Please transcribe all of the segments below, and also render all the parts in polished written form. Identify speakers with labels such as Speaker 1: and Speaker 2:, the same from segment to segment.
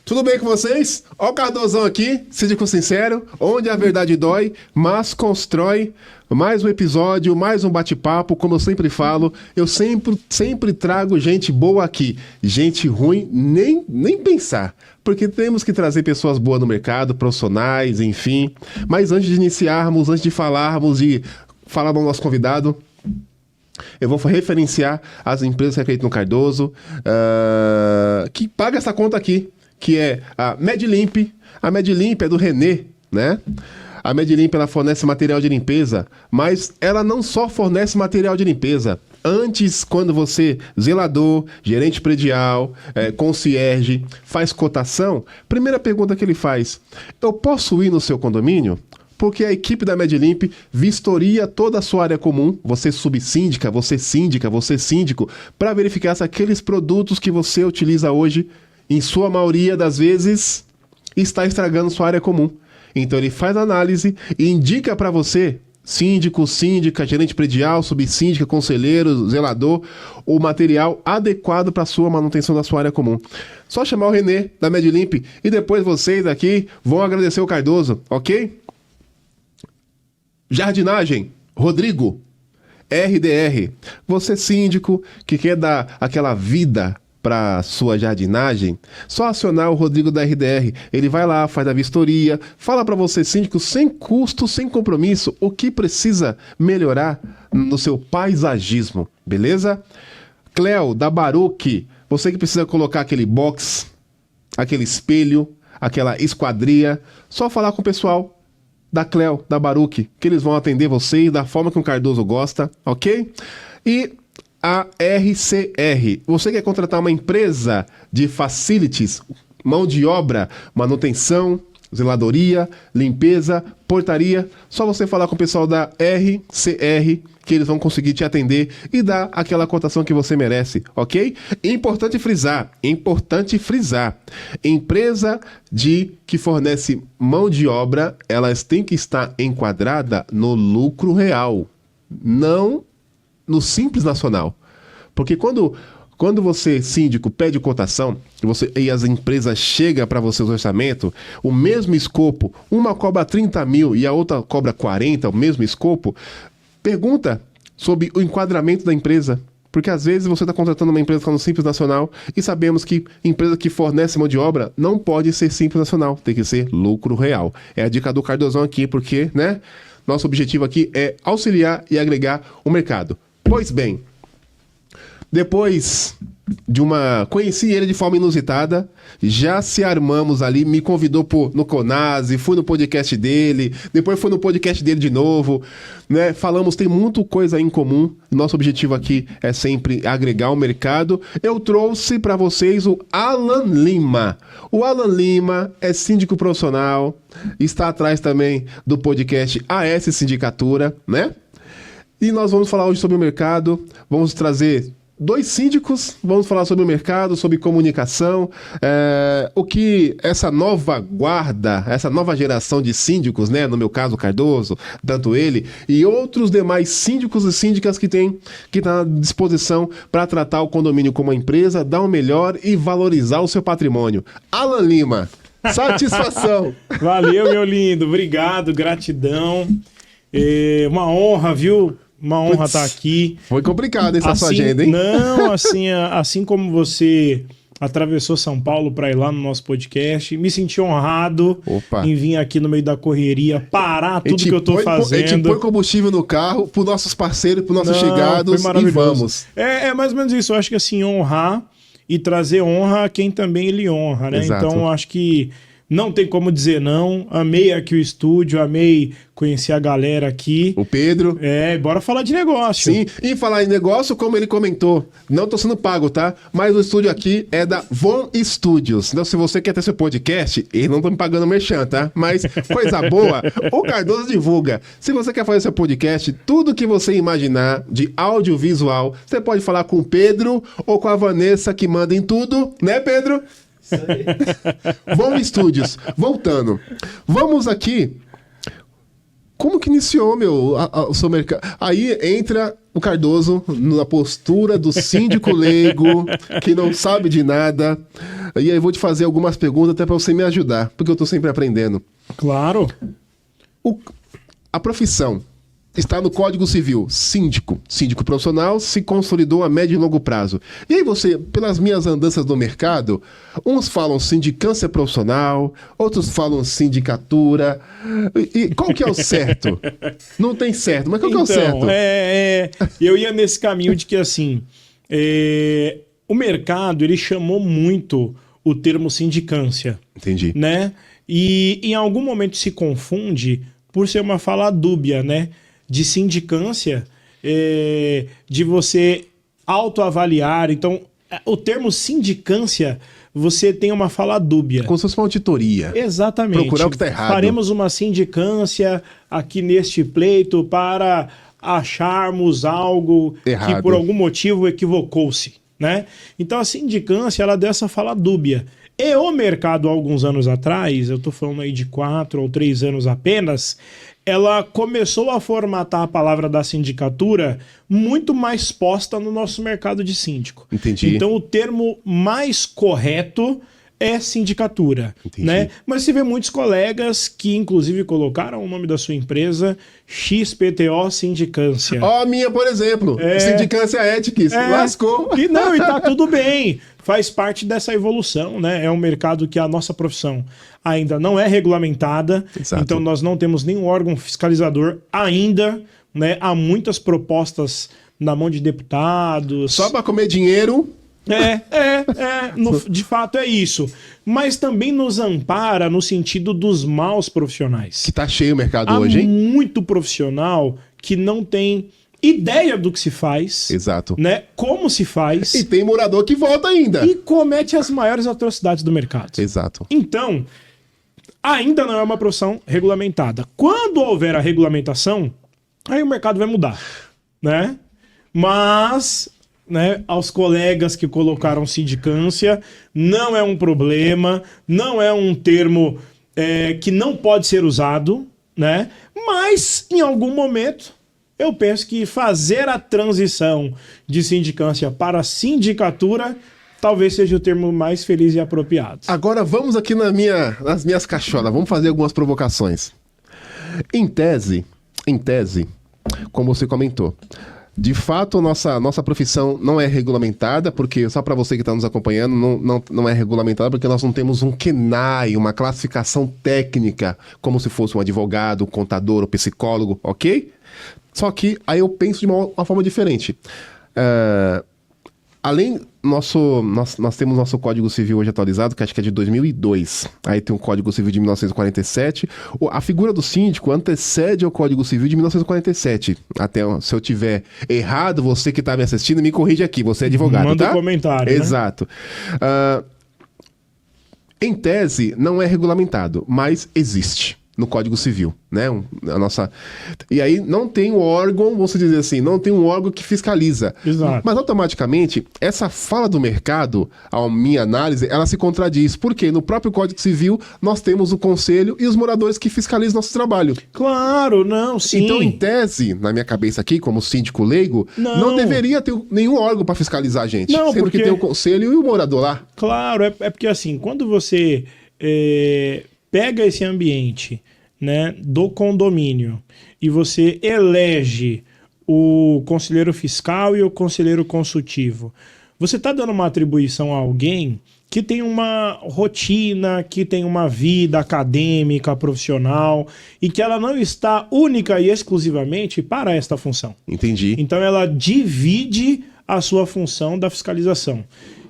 Speaker 1: Tudo bem com vocês? Ó o Cardozão aqui, síndico sincero, onde a verdade dói, mas constrói. Mais um episódio, mais um bate-papo, como eu sempre falo, eu sempre trago gente boa aqui. Gente ruim, nem pensar. Porque temos que trazer pessoas boas no mercado, profissionais, enfim. Mas antes de iniciarmos, antes de falarmos e falar do nosso convidado, eu vou referenciar as empresas que acreditam no Cardoso, que paga essa conta aqui, que é a MedLimp. A MedLimp é do Renê, né? A MedLimp, ela fornece material de limpeza, mas ela não só fornece material de limpeza. Antes, quando você, zelador, gerente predial, concierge, faz cotação, primeira pergunta que ele faz: eu posso ir no seu condomínio? Porque a equipe da MedLimp vistoria toda a sua área comum, você subsíndica, você síndica, você síndico, para verificar se aqueles produtos que você utiliza hoje, em sua maioria das vezes, está estragando sua área comum. Então ele faz a análise e indica para você, síndico, síndica, gerente predial, subsíndica, conselheiro, zelador, o material adequado para a sua manutenção da sua área comum. Só chamar o Renê da MedLimp e depois vocês aqui vão agradecer o Cardoso, ok? Jardinagem, Rodrigo, RDR. Você síndico que quer dar aquela vida para sua jardinagem, só acionar o Rodrigo da RDR. Ele vai lá, faz a vistoria, fala para você, síndico, sem custo, sem compromisso, o que precisa melhorar no seu paisagismo, beleza? Cleo, da Baruch, você que precisa colocar aquele box, aquele espelho, aquela esquadria, só falar com o pessoal da Cleo, da Baruch, que eles vão atender vocês da forma que o Cardoso gosta, ok? E a RCR, você quer contratar uma empresa de facilities, mão de obra, manutenção, zeladoria, limpeza, portaria, só você falar com o pessoal da RCR que eles vão conseguir te atender e dar aquela cotação que você merece, ok? Importante frisar, empresa que fornece mão de obra, elas têm que estar enquadrada no lucro real, não no Simples Nacional. Porque quando você, síndico, pede cotação e as empresas chegam para você o orçamento, o mesmo escopo, uma cobra 30 mil e a outra cobra 40, o mesmo escopo, pergunta sobre o enquadramento da empresa. Porque às vezes você está contratando uma empresa que está no Simples Nacional e sabemos que empresa que fornece mão de obra não pode ser Simples Nacional, tem que ser lucro real. É a dica do Cardozão aqui, porque, né, nosso objetivo aqui é auxiliar e agregar o mercado. Pois bem, depois conheci ele de forma inusitada, já se armamos ali, me convidou no Conase, fui no podcast dele, depois fui no podcast dele de novo, né? Falamos, tem muita coisa em comum, nosso objetivo aqui é sempre agregar o mercado. Eu trouxe para vocês o Alan Lima. O Alan Lima é síndico profissional, está atrás também do podcast AS Sindicatura, né? E nós vamos falar hoje sobre o mercado, vamos trazer dois síndicos, vamos falar sobre o mercado, sobre comunicação, o que essa nova guarda, essa nova geração de síndicos, né, no meu caso o Cardoso, tanto ele, e outros demais síndicos e síndicas que estão à disposição para tratar o condomínio como uma empresa, dar o melhor e valorizar o seu patrimônio. Alan Lima, satisfação!
Speaker 2: Valeu, meu lindo, obrigado, gratidão, uma honra, viu? Uma honra estar aqui.
Speaker 1: Foi complicado essa sua agenda, hein?
Speaker 2: Não, assim como você atravessou São Paulo para ir lá no nosso podcast, me senti honrado em vir aqui no meio da correria, parar tudo que eu tô fazendo.
Speaker 1: A gente põe combustível no carro para nossos parceiros, para nossos chegados e vamos.
Speaker 2: É mais ou menos isso. Eu acho que assim, honrar e trazer honra a quem também ele honra, né?
Speaker 1: Exato.
Speaker 2: Então, eu acho que não tem como dizer não. Amei aqui o estúdio, amei conhecer a galera aqui.
Speaker 1: O Pedro.
Speaker 2: Bora falar de negócio.
Speaker 1: Sim, e falar em negócio, como ele comentou, não tô sendo pago, tá? Mas o estúdio aqui é da Von Studios. Então, se você quer ter seu podcast, eles não estão me pagando merchan, tá? Mas coisa boa, o Cardoso divulga. Se você quer fazer seu podcast, tudo que você imaginar de audiovisual, você pode falar com o Pedro ou com a Vanessa, que manda em tudo, né, Pedro? Isso aí. Von Studios. Voltando. Vamos aqui. Como que iniciou, o seu mercado? Aí entra o Cardoso na postura do síndico leigo, que não sabe de nada. E aí eu vou te fazer algumas perguntas até para você me ajudar, porque eu estou sempre aprendendo.
Speaker 2: Claro.
Speaker 1: A profissão está no Código Civil, síndico profissional, se consolidou a médio e longo prazo. E aí você, pelas minhas andanças no mercado, uns falam sindicância profissional, outros falam sindicatura. E qual que é o certo? Não tem certo, mas qual que é o certo?
Speaker 2: Eu ia nesse caminho de que, assim, o mercado, ele chamou muito o termo sindicância.
Speaker 1: Entendi.
Speaker 2: Né? E em algum momento se confunde por ser uma fala dúbia, né? De sindicância, de você autoavaliar. Então, o termo sindicância, você tem uma fala dúbia.
Speaker 1: Como se fosse uma auditoria.
Speaker 2: Exatamente.
Speaker 1: Procurar o que está errado.
Speaker 2: Faremos uma sindicância aqui neste pleito para acharmos algo
Speaker 1: errado,
Speaker 2: que por algum motivo equivocou-se, né? Então, a sindicância, ela deu essa fala dúbia. E o mercado, há alguns anos atrás, eu estou falando aí de 4 ou 3 anos apenas, ela começou a formatar a palavra da sindicatura muito mais posta no nosso mercado de síndico.
Speaker 1: Entendi.
Speaker 2: Então, o termo mais correto é sindicatura,
Speaker 1: entendi,
Speaker 2: né? Mas você vê muitos colegas que, inclusive, colocaram o nome da sua empresa XPTO Sindicância.
Speaker 1: Ó, a minha, por exemplo. Sindicância Ethics. Lascou.
Speaker 2: E tá tudo bem. Faz parte dessa evolução, né? É um mercado que a nossa profissão ainda não é regulamentada.
Speaker 1: Exato.
Speaker 2: Então nós não temos nenhum órgão fiscalizador ainda, né? Há muitas propostas na mão de deputados.
Speaker 1: Só para comer dinheiro.
Speaker 2: De fato é isso. Mas também nos ampara no sentido dos maus profissionais.
Speaker 1: Que tá cheio o mercado hoje, hein?
Speaker 2: Há muito profissional que não tem ideia do que se faz.
Speaker 1: Exato.
Speaker 2: Né? Como se faz.
Speaker 1: E tem morador que volta ainda.
Speaker 2: E comete as maiores atrocidades do mercado.
Speaker 1: Exato.
Speaker 2: Então, ainda não é uma profissão regulamentada. Quando houver a regulamentação, aí o mercado vai mudar, né? Mas, né, aos colegas que colocaram sindicância, não é um problema, não é um termo que não pode ser usado, né? Mas, em algum momento, eu penso que fazer a transição de sindicância para sindicatura talvez seja o termo mais feliz e apropriado.
Speaker 1: Agora vamos aqui nas minhas cacholas, vamos fazer algumas provocações. Em tese, como você comentou, de fato nossa profissão não é regulamentada, porque, só para você que está nos acompanhando, não é regulamentada porque nós não temos um CNAE, uma classificação técnica, como se fosse um advogado, um contador, um psicólogo, ok? Só que aí eu penso de uma forma diferente. Além, nós temos nosso Código Civil hoje atualizado, que acho que é de 2002. Aí tem o Código Civil de 1947. A figura do síndico antecede ao Código Civil de 1947. Até se eu tiver errado, você que está me assistindo, me corrige aqui. Você é advogado,
Speaker 2: Manda
Speaker 1: tá?
Speaker 2: um comentário,
Speaker 1: Exato.
Speaker 2: Né?
Speaker 1: Em tese, não é regulamentado, mas existe no Código Civil, né? E aí não tem um órgão, vamos dizer assim, não tem um órgão que fiscaliza.
Speaker 2: Exato.
Speaker 1: Mas automaticamente, essa fala do mercado, a minha análise, ela se contradiz. Porque no próprio Código Civil, nós temos o conselho e os moradores que fiscalizam nosso trabalho.
Speaker 2: Claro, não, sim.
Speaker 1: Então, em tese, na minha cabeça aqui, como síndico leigo, não deveria ter nenhum órgão para fiscalizar a gente.
Speaker 2: Não,
Speaker 1: sendo que tem o conselho e o morador lá.
Speaker 2: Claro, é porque assim, quando você pega esse ambiente, né, do condomínio e você elege o conselheiro fiscal e o conselheiro consultivo, você está dando uma atribuição a alguém que tem uma rotina, que tem uma vida acadêmica, profissional, e que ela não está única e exclusivamente para esta função.
Speaker 1: Entendi.
Speaker 2: Então ela divide a sua função da fiscalização,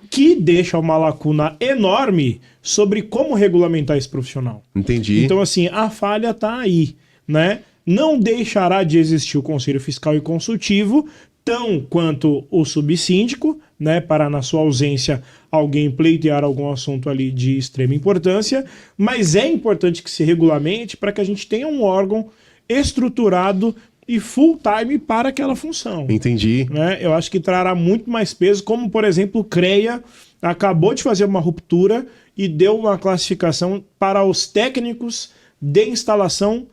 Speaker 2: que deixa uma lacuna enorme sobre como regulamentar esse profissional.
Speaker 1: Entendi.
Speaker 2: Então, assim, a falha está aí, né? Não deixará de existir o Conselho Fiscal e Consultivo, tão quanto o subsíndico, né? Para, na sua ausência, alguém pleitear algum assunto ali de extrema importância, mas é importante que se regulamente para que a gente tenha um órgão estruturado e full time para aquela função.
Speaker 1: Entendi.
Speaker 2: Né? Eu acho que trará muito mais peso, como, por exemplo, o CREA acabou de fazer uma ruptura e deu uma classificação para os técnicos de instalação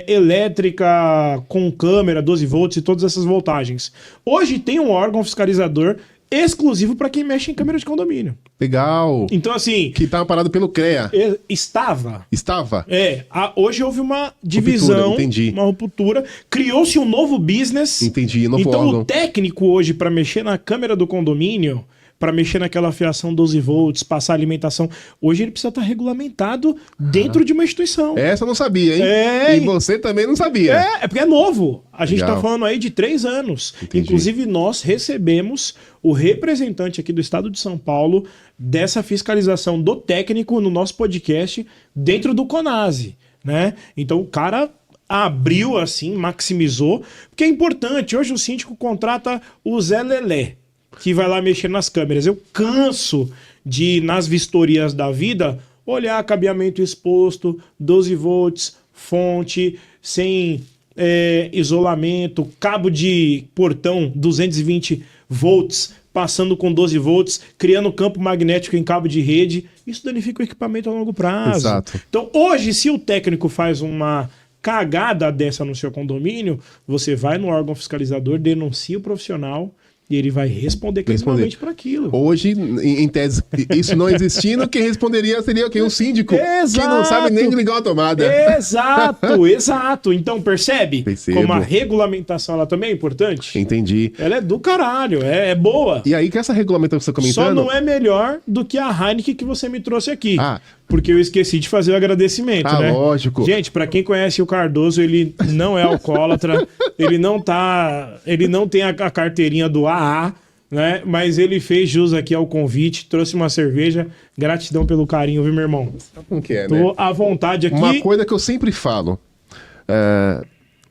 Speaker 2: elétrica com câmera, 12 volts e todas essas voltagens. Hoje tem um órgão fiscalizador exclusivo para quem mexe em câmera de condomínio.
Speaker 1: Legal.
Speaker 2: Então, assim...
Speaker 1: Que estava parado pelo CREA.
Speaker 2: Estava.
Speaker 1: Estava?
Speaker 2: Hoje houve uma divisão,
Speaker 1: entendi.
Speaker 2: uma ruptura. Criou-se um novo business.
Speaker 1: Entendi, novo
Speaker 2: então,
Speaker 1: órgão.
Speaker 2: o técnico hoje, para mexer na câmera do condomínio, para mexer naquela fiação 12 volts, passar alimentação, hoje ele precisa estar regulamentado dentro de uma instituição.
Speaker 1: Essa eu não sabia, hein? E você também não sabia.
Speaker 2: É porque é novo. A gente
Speaker 1: Legal.
Speaker 2: está falando aí de 3 anos.
Speaker 1: Entendi.
Speaker 2: Inclusive, nós recebemos o representante aqui do estado de São Paulo dessa fiscalização do técnico no nosso podcast dentro do CONASE, né? Então, o cara abriu assim, maximizou, porque é importante. Hoje o síndico contrata o Zé Lelé, que vai lá mexer nas câmeras. Eu canso de, nas vistorias da vida, olhar cabeamento exposto, 12 volts, fonte, sem isolamento, cabo de portão 220 volts, passando com 12 volts, criando campo magnético em cabo de rede. Isso danifica o equipamento a longo prazo.
Speaker 1: Exato.
Speaker 2: Então, hoje, se o técnico faz uma cagada dessa no seu condomínio, você vai no órgão fiscalizador, denuncia o profissional e ele vai responder criminalmente por aquilo.
Speaker 1: Hoje, em tese, isso não existindo, quem responderia seria quem? O síndico.
Speaker 2: Exato.
Speaker 1: Que não sabe nem ligar uma tomada.
Speaker 2: Exato. Então, percebe
Speaker 1: Percebo.
Speaker 2: como a regulamentação ela também é importante?
Speaker 1: Entendi.
Speaker 2: Ela é do caralho, é boa.
Speaker 1: E aí, que essa regulamentação que você está comentando...
Speaker 2: Só não é melhor do que a Heineken que você me trouxe aqui.
Speaker 1: Ah.
Speaker 2: Porque eu esqueci de fazer o agradecimento, né?
Speaker 1: Lógico.
Speaker 2: Gente, pra quem conhece o Cardoso, ele não é alcoólatra, ele não tem a carteirinha do AA, né? Mas ele fez jus aqui ao convite, trouxe uma cerveja. Gratidão pelo carinho, viu, meu irmão?
Speaker 1: Como que é,
Speaker 2: Tô
Speaker 1: né?
Speaker 2: à vontade aqui.
Speaker 1: Uma coisa que eu sempre falo,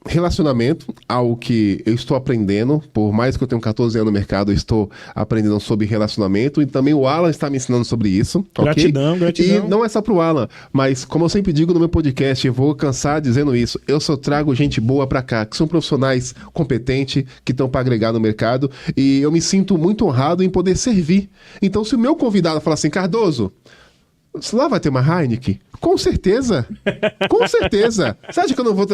Speaker 1: relacionamento, algo que eu estou aprendendo, por mais que eu tenha 14 anos no mercado, eu estou aprendendo sobre relacionamento, e também o Alan está me ensinando sobre isso.
Speaker 2: Gratidão,
Speaker 1: ok?
Speaker 2: gratidão.
Speaker 1: E não é só pro Alan, mas como eu sempre digo no meu podcast, eu vou cansar dizendo isso, eu só trago gente boa pra cá, que são profissionais competentes, que estão para agregar no mercado, e eu me sinto muito honrado em poder servir. Então, se o meu convidado falar assim, Cardoso, lá vai ter uma Heineken? Com certeza. Com certeza. Você acha que eu não vou...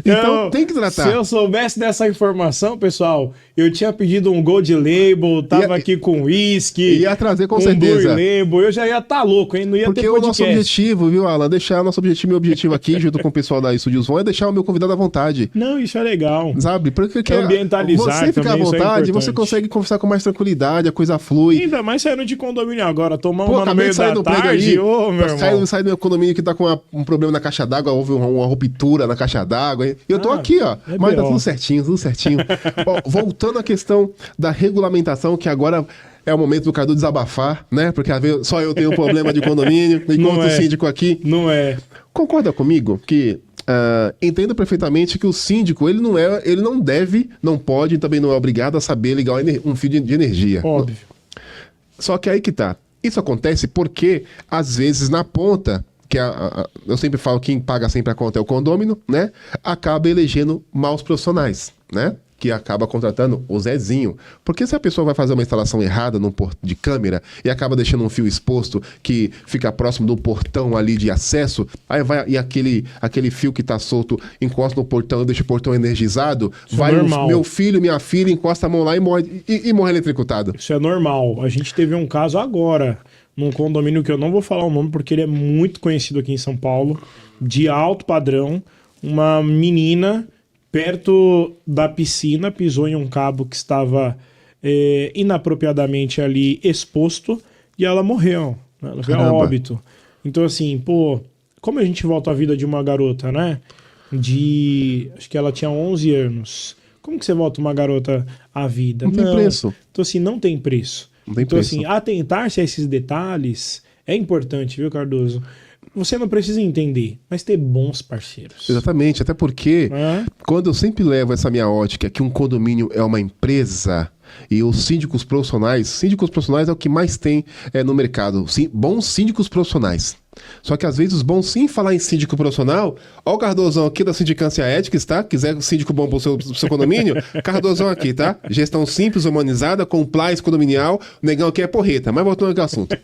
Speaker 1: Então, tem que tratar.
Speaker 2: Se eu soubesse dessa informação, pessoal, eu tinha pedido um Gold Label, tava aqui com whisky.
Speaker 1: Ia trazer com certeza.
Speaker 2: Blue Label, eu já ia estar louco, hein? Não ia
Speaker 1: Porque
Speaker 2: ter
Speaker 1: o
Speaker 2: podcast.
Speaker 1: nosso objetivo, viu, Alan? Deixar nosso objetivo, meu objetivo aqui, junto com o pessoal da Estúdios Von, é deixar o meu convidado à vontade.
Speaker 2: Não, isso é legal.
Speaker 1: Sabe? Porque
Speaker 2: ambientalizar
Speaker 1: você ficar à
Speaker 2: também, isso é
Speaker 1: vontade,
Speaker 2: importante.
Speaker 1: você consegue conversar com mais tranquilidade, a coisa flui.
Speaker 2: Ainda mais saindo de condomínio agora, tomar
Speaker 1: Pô,
Speaker 2: uma no
Speaker 1: acabei
Speaker 2: meio
Speaker 1: de sair
Speaker 2: da
Speaker 1: do prédio
Speaker 2: tarde,
Speaker 1: ali,
Speaker 2: ô, meu irmão.
Speaker 1: sair do meu condomínio que tá com um problema na caixa d'água, houve uma ruptura na caixa d'água. E eu tô aqui, ó.
Speaker 2: é
Speaker 1: Mas tá
Speaker 2: B.O.
Speaker 1: tudo certinho, tudo certinho. Ó, voltando à questão da regulamentação, que agora é o momento do Cadu desabafar, né? Porque às vezes só eu tenho problema de condomínio, enquanto o síndico aqui.
Speaker 2: Não é.
Speaker 1: Concorda comigo que entendo perfeitamente que o síndico, ele não deve, não pode, também não é obrigado a saber ligar um fio de energia.
Speaker 2: Óbvio.
Speaker 1: Só que aí que tá. Isso acontece porque, às vezes, na ponta, que eu sempre falo que quem paga sempre a conta é o condômino, né? Acaba elegendo maus profissionais, né? Que acaba contratando o Zezinho. Porque se a pessoa vai fazer uma instalação errada num portão de câmera e acaba deixando um fio exposto que fica próximo do portão ali de acesso, aí vai e aquele fio que tá solto encosta no portão, deixa o portão energizado,
Speaker 2: Isso
Speaker 1: vai
Speaker 2: é normal.
Speaker 1: meu filho, minha filha, encosta a mão lá e morre eletrocutado.
Speaker 2: Isso é normal. A gente teve um caso agora, num condomínio que eu não vou falar o nome porque ele é muito conhecido aqui em São Paulo, de alto padrão, uma menina perto da piscina pisou em um cabo que estava inapropriadamente ali exposto e ela morreu. Né? Ela veio a óbito. Então, assim, pô, como a gente volta à vida de uma garota, né? Acho que ela tinha 11 anos. Como que você volta uma garota à vida?
Speaker 1: Não tem preço.
Speaker 2: Então, assim, não tem preço.
Speaker 1: Não tem
Speaker 2: então,
Speaker 1: preço.
Speaker 2: assim, atentar-se a esses detalhes é importante, viu, Cardoso? Você não precisa entender, mas ter bons parceiros.
Speaker 1: Exatamente, até porque quando eu sempre levo essa minha ótica que um condomínio é uma empresa e os síndicos profissionais é o que mais tem no mercado, bons síndicos profissionais. Só que às vezes os bons, sim, falar em síndico profissional, ó o Cardozão aqui da Sindicância Ética, tá? Quiser síndico bom pro seu condomínio, Cardozão aqui, tá? Gestão simples, humanizada, compliance condominial, o negão aqui é porreta, mas voltando aqui ao assunto.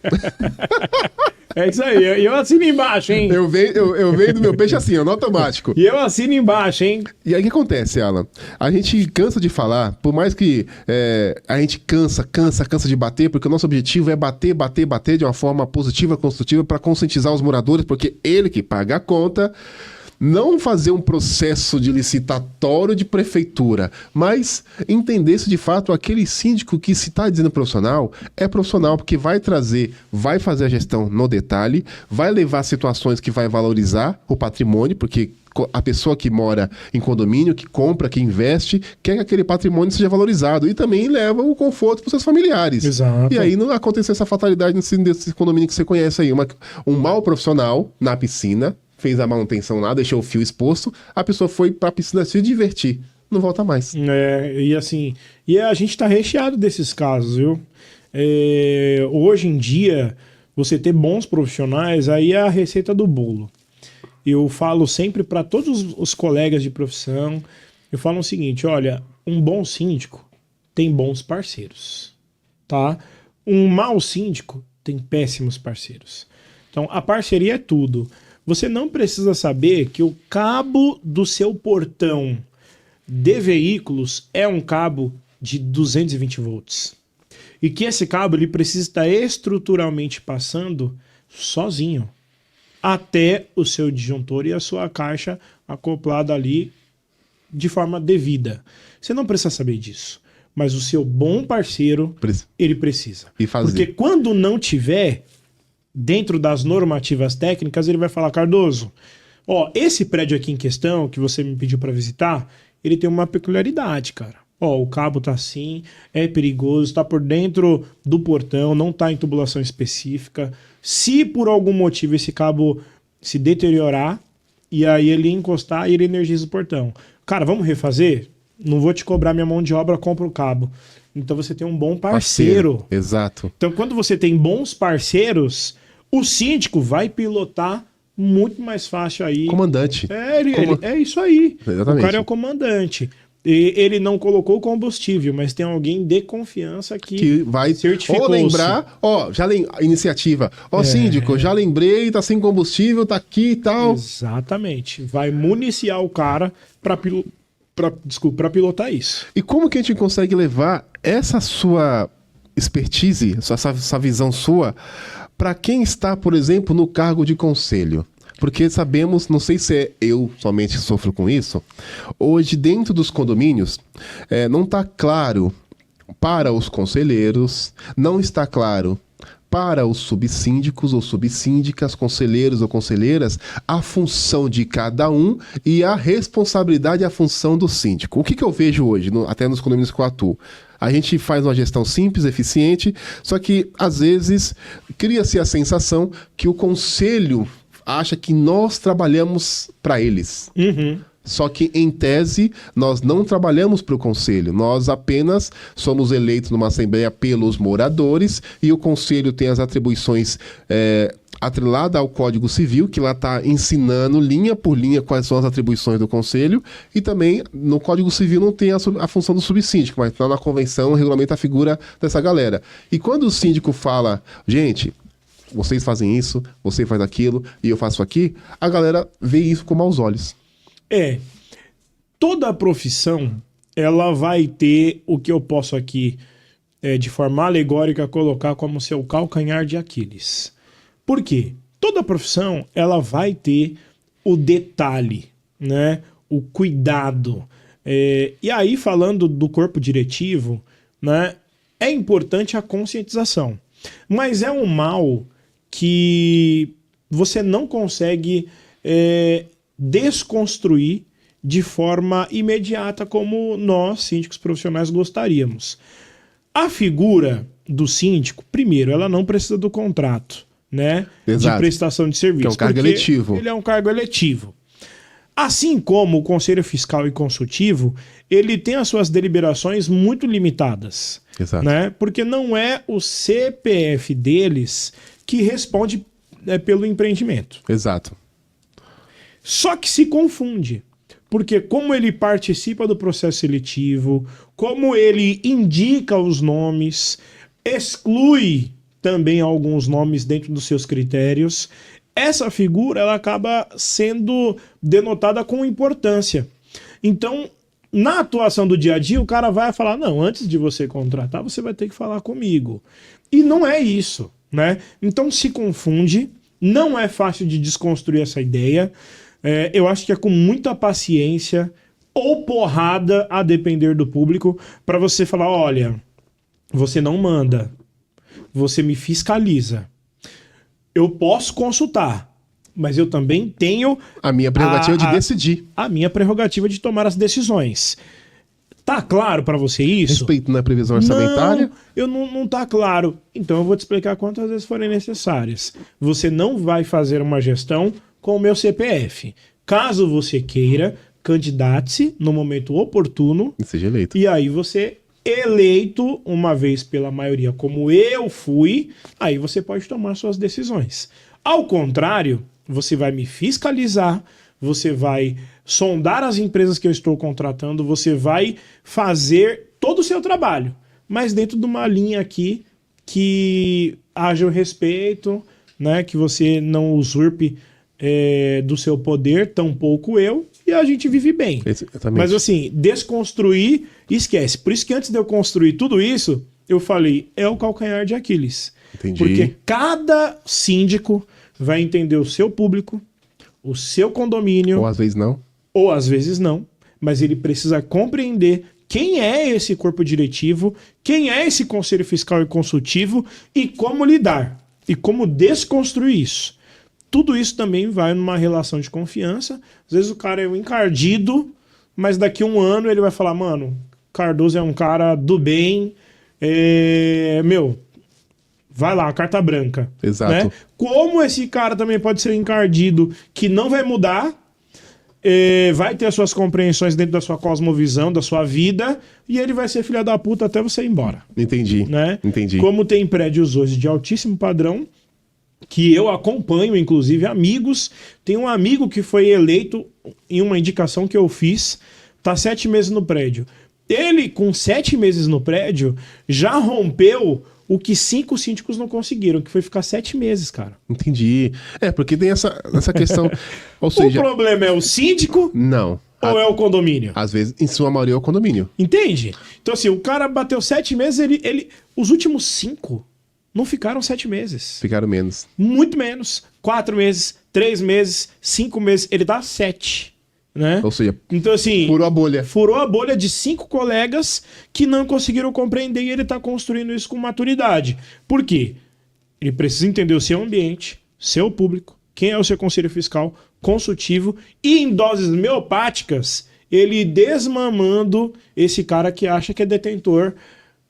Speaker 2: É isso aí. Eu assino embaixo, hein?
Speaker 1: Eu venho do meu peixe assim, ó, no automático.
Speaker 2: E eu assino embaixo, hein?
Speaker 1: E aí o que acontece, Alan? A gente cansa de falar, por mais que a gente cansa de bater, porque o nosso objetivo é bater de uma forma positiva, construtiva, para conscientizar os moradores, porque ele que paga a conta. Não fazer um processo de licitatório de prefeitura, mas entender se de fato aquele síndico que se está dizendo profissional é profissional, porque vai fazer a gestão no detalhe, vai levar situações que vai valorizar o patrimônio, porque a pessoa que mora em condomínio, que compra, que investe, quer que aquele patrimônio seja valorizado e também leva o conforto para os seus familiares.
Speaker 2: Exato.
Speaker 1: E aí não aconteceu essa fatalidade nesse condomínio que você conhece aí, um mau profissional na piscina, fez a manutenção lá, deixou o fio exposto, a pessoa foi pra piscina se divertir. Não volta mais.
Speaker 2: E assim, a gente tá recheado desses casos, viu? Hoje em dia, você ter bons profissionais, aí é a receita do bolo. Eu falo sempre para todos os colegas de profissão, eu falo o seguinte, olha, um bom síndico tem bons parceiros, tá? Um mau síndico tem péssimos parceiros. Então, a parceria é tudo. Você não precisa saber que o cabo do seu portão de veículos é um cabo de 220 volts. E que esse cabo ele precisa estar estruturalmente passando sozinho até o seu disjuntor e a sua caixa acoplada ali de forma devida. Você não precisa saber disso. Mas o seu bom parceiro, ele precisa.
Speaker 1: E fazer.
Speaker 2: Porque quando não tiver... dentro das normativas técnicas, ele vai falar, Cardoso, esse prédio aqui em questão, que você me pediu para visitar, ele tem uma peculiaridade, cara. O cabo tá assim, é perigoso, tá por dentro do portão, não tá em tubulação específica. Se por algum motivo esse cabo se deteriorar, e aí ele encostar, ele energiza o portão. Cara, vamos refazer? Não vou te cobrar minha mão de obra, compra o cabo. Então você tem um bom parceiro.
Speaker 1: Exato.
Speaker 2: Então quando você tem bons parceiros... o síndico vai pilotar muito mais fácil aí.
Speaker 1: Comandante.
Speaker 2: É isso aí.
Speaker 1: Exatamente.
Speaker 2: O cara é o comandante. E ele não colocou combustível, mas tem alguém de confiança que
Speaker 1: vai
Speaker 2: certificou.
Speaker 1: Ou lembrar, iniciativa. Síndico, já lembrei, tá sem combustível, tá aqui e tal.
Speaker 2: Exatamente. Vai municiar o cara para pilotar isso.
Speaker 1: E como que a gente consegue levar essa sua expertise, essa visão sua, para quem está, por exemplo, no cargo de conselho? Porque sabemos, não sei se eu somente sofro com isso, hoje dentro dos condomínios não está claro para os conselheiros, não está claro para os subsíndicos ou subsíndicas, conselheiros ou conselheiras, a função de cada um e a responsabilidade e a função do síndico. O que eu vejo hoje, até nos condomínios que eu atuo? A gente faz uma gestão simples, eficiente, só que, às vezes, cria-se a sensação que o conselho acha que nós trabalhamos para eles.
Speaker 2: Uhum.
Speaker 1: Só que, em tese, nós não trabalhamos para o conselho. Nós apenas somos eleitos numa assembleia pelos moradores e o conselho tem as atribuições atrelada ao Código Civil, que lá está ensinando linha por linha quais são as atribuições do Conselho, e também no Código Civil não tem a função do subsíndico, mas está na convenção, regulamenta a figura dessa galera. E quando o síndico fala, gente, vocês fazem isso, você faz aquilo, e eu faço aqui, a galera vê isso com maus olhos.
Speaker 2: Toda profissão, ela vai ter o que eu posso aqui, de forma alegórica, colocar como seu calcanhar de Aquiles. Por quê? Toda profissão, ela vai ter o detalhe, né? O cuidado. E aí, falando do corpo diretivo, né? É importante a conscientização. Mas é um mal que você não consegue desconstruir de forma imediata como nós, síndicos profissionais, gostaríamos. A figura do síndico, primeiro, ela não precisa do contrato, né?
Speaker 1: Exato.
Speaker 2: De prestação de serviço.
Speaker 1: Que é um cargo eletivo.
Speaker 2: Ele é um cargo eletivo. Assim como o Conselho Fiscal e Consultivo, ele tem as suas deliberações muito limitadas.
Speaker 1: Exato.
Speaker 2: Né? Porque não é o CPF deles que responde pelo empreendimento.
Speaker 1: Exato.
Speaker 2: Só que se confunde. Porque como ele participa do processo seletivo, como ele indica os nomes, exclui também alguns nomes dentro dos seus critérios. Essa figura ela acaba sendo denotada com importância. Então, na atuação do dia a dia, o cara vai falar, não, antes de você contratar, você vai ter que falar comigo. E não é isso, né? Então se confunde, não é fácil de desconstruir essa ideia. Eu acho que é com muita paciência ou porrada, a depender do público, para você falar, olha, você não manda, você me fiscaliza. Eu posso consultar, mas eu também tenho
Speaker 1: a minha prerrogativa de decidir.
Speaker 2: A minha prerrogativa de tomar as decisões. Tá claro para você isso?
Speaker 1: Respeitando a previsão orçamentária?
Speaker 2: Não tá claro. Então eu vou te explicar quantas vezes forem necessárias. Você não vai fazer uma gestão com o meu CPF. Caso você queira, candidate-se no momento oportuno.
Speaker 1: E seja eleito.
Speaker 2: E aí você, eleito uma vez pela maioria, como eu fui, aí você pode tomar suas decisões. Ao contrário, você vai me fiscalizar, você vai sondar as empresas que eu estou contratando, você vai fazer todo o seu trabalho, mas dentro de uma linha aqui que haja o respeito, né, que você não usurpe do seu poder, tampouco eu, e a gente vive bem.
Speaker 1: Exatamente.
Speaker 2: Mas assim, desconstruir, esquece. Por isso que antes de eu construir tudo isso, eu falei, é o calcanhar de Aquiles.
Speaker 1: Entendi.
Speaker 2: Porque cada síndico vai entender o seu público, o seu condomínio.
Speaker 1: Ou às vezes não.
Speaker 2: Ou às vezes não. Mas ele precisa compreender quem é esse corpo diretivo, quem é esse conselho fiscal e consultivo e como lidar. E como desconstruir isso. Tudo isso também vai numa relação de confiança. Às vezes o cara é um encardido, mas daqui a um ano ele vai falar, mano, Cardoso é um cara do bem, vai lá, carta branca.
Speaker 1: Exato.
Speaker 2: Né? Como esse cara também pode ser encardido, que não vai mudar, vai ter as suas compreensões dentro da sua cosmovisão, da sua vida, e ele vai ser filha da puta até você ir embora.
Speaker 1: Entendi.
Speaker 2: Né?
Speaker 1: Entendi.
Speaker 2: Como tem prédios hoje de altíssimo padrão, que eu acompanho, inclusive amigos. Tem um amigo que foi eleito em uma indicação que eu fiz, tá 7 meses no prédio. Ele, com 7 meses no prédio, já rompeu o que 5 síndicos não conseguiram, que foi ficar 7 meses, cara.
Speaker 1: Entendi. Porque tem essa questão. Ou seja,
Speaker 2: o problema é o síndico?
Speaker 1: Não.
Speaker 2: Ou é o condomínio?
Speaker 1: Às vezes, em sua maioria, é o condomínio.
Speaker 2: Entende? Então, assim, o cara bateu 7 meses, os últimos 5 não ficaram 7 meses.
Speaker 1: Ficaram menos.
Speaker 2: Muito menos. 4 meses, 3 meses, 5 meses. Ele dá 7. Né?
Speaker 1: Ou seja,
Speaker 2: então, assim,
Speaker 1: furou a bolha.
Speaker 2: Furou a bolha de 5 colegas que não conseguiram compreender e ele está construindo isso com maturidade. Por quê? Ele precisa entender o seu ambiente, seu público, quem é o seu conselho fiscal, consultivo e em doses homeopáticas, ele desmamando esse cara que acha que é detentor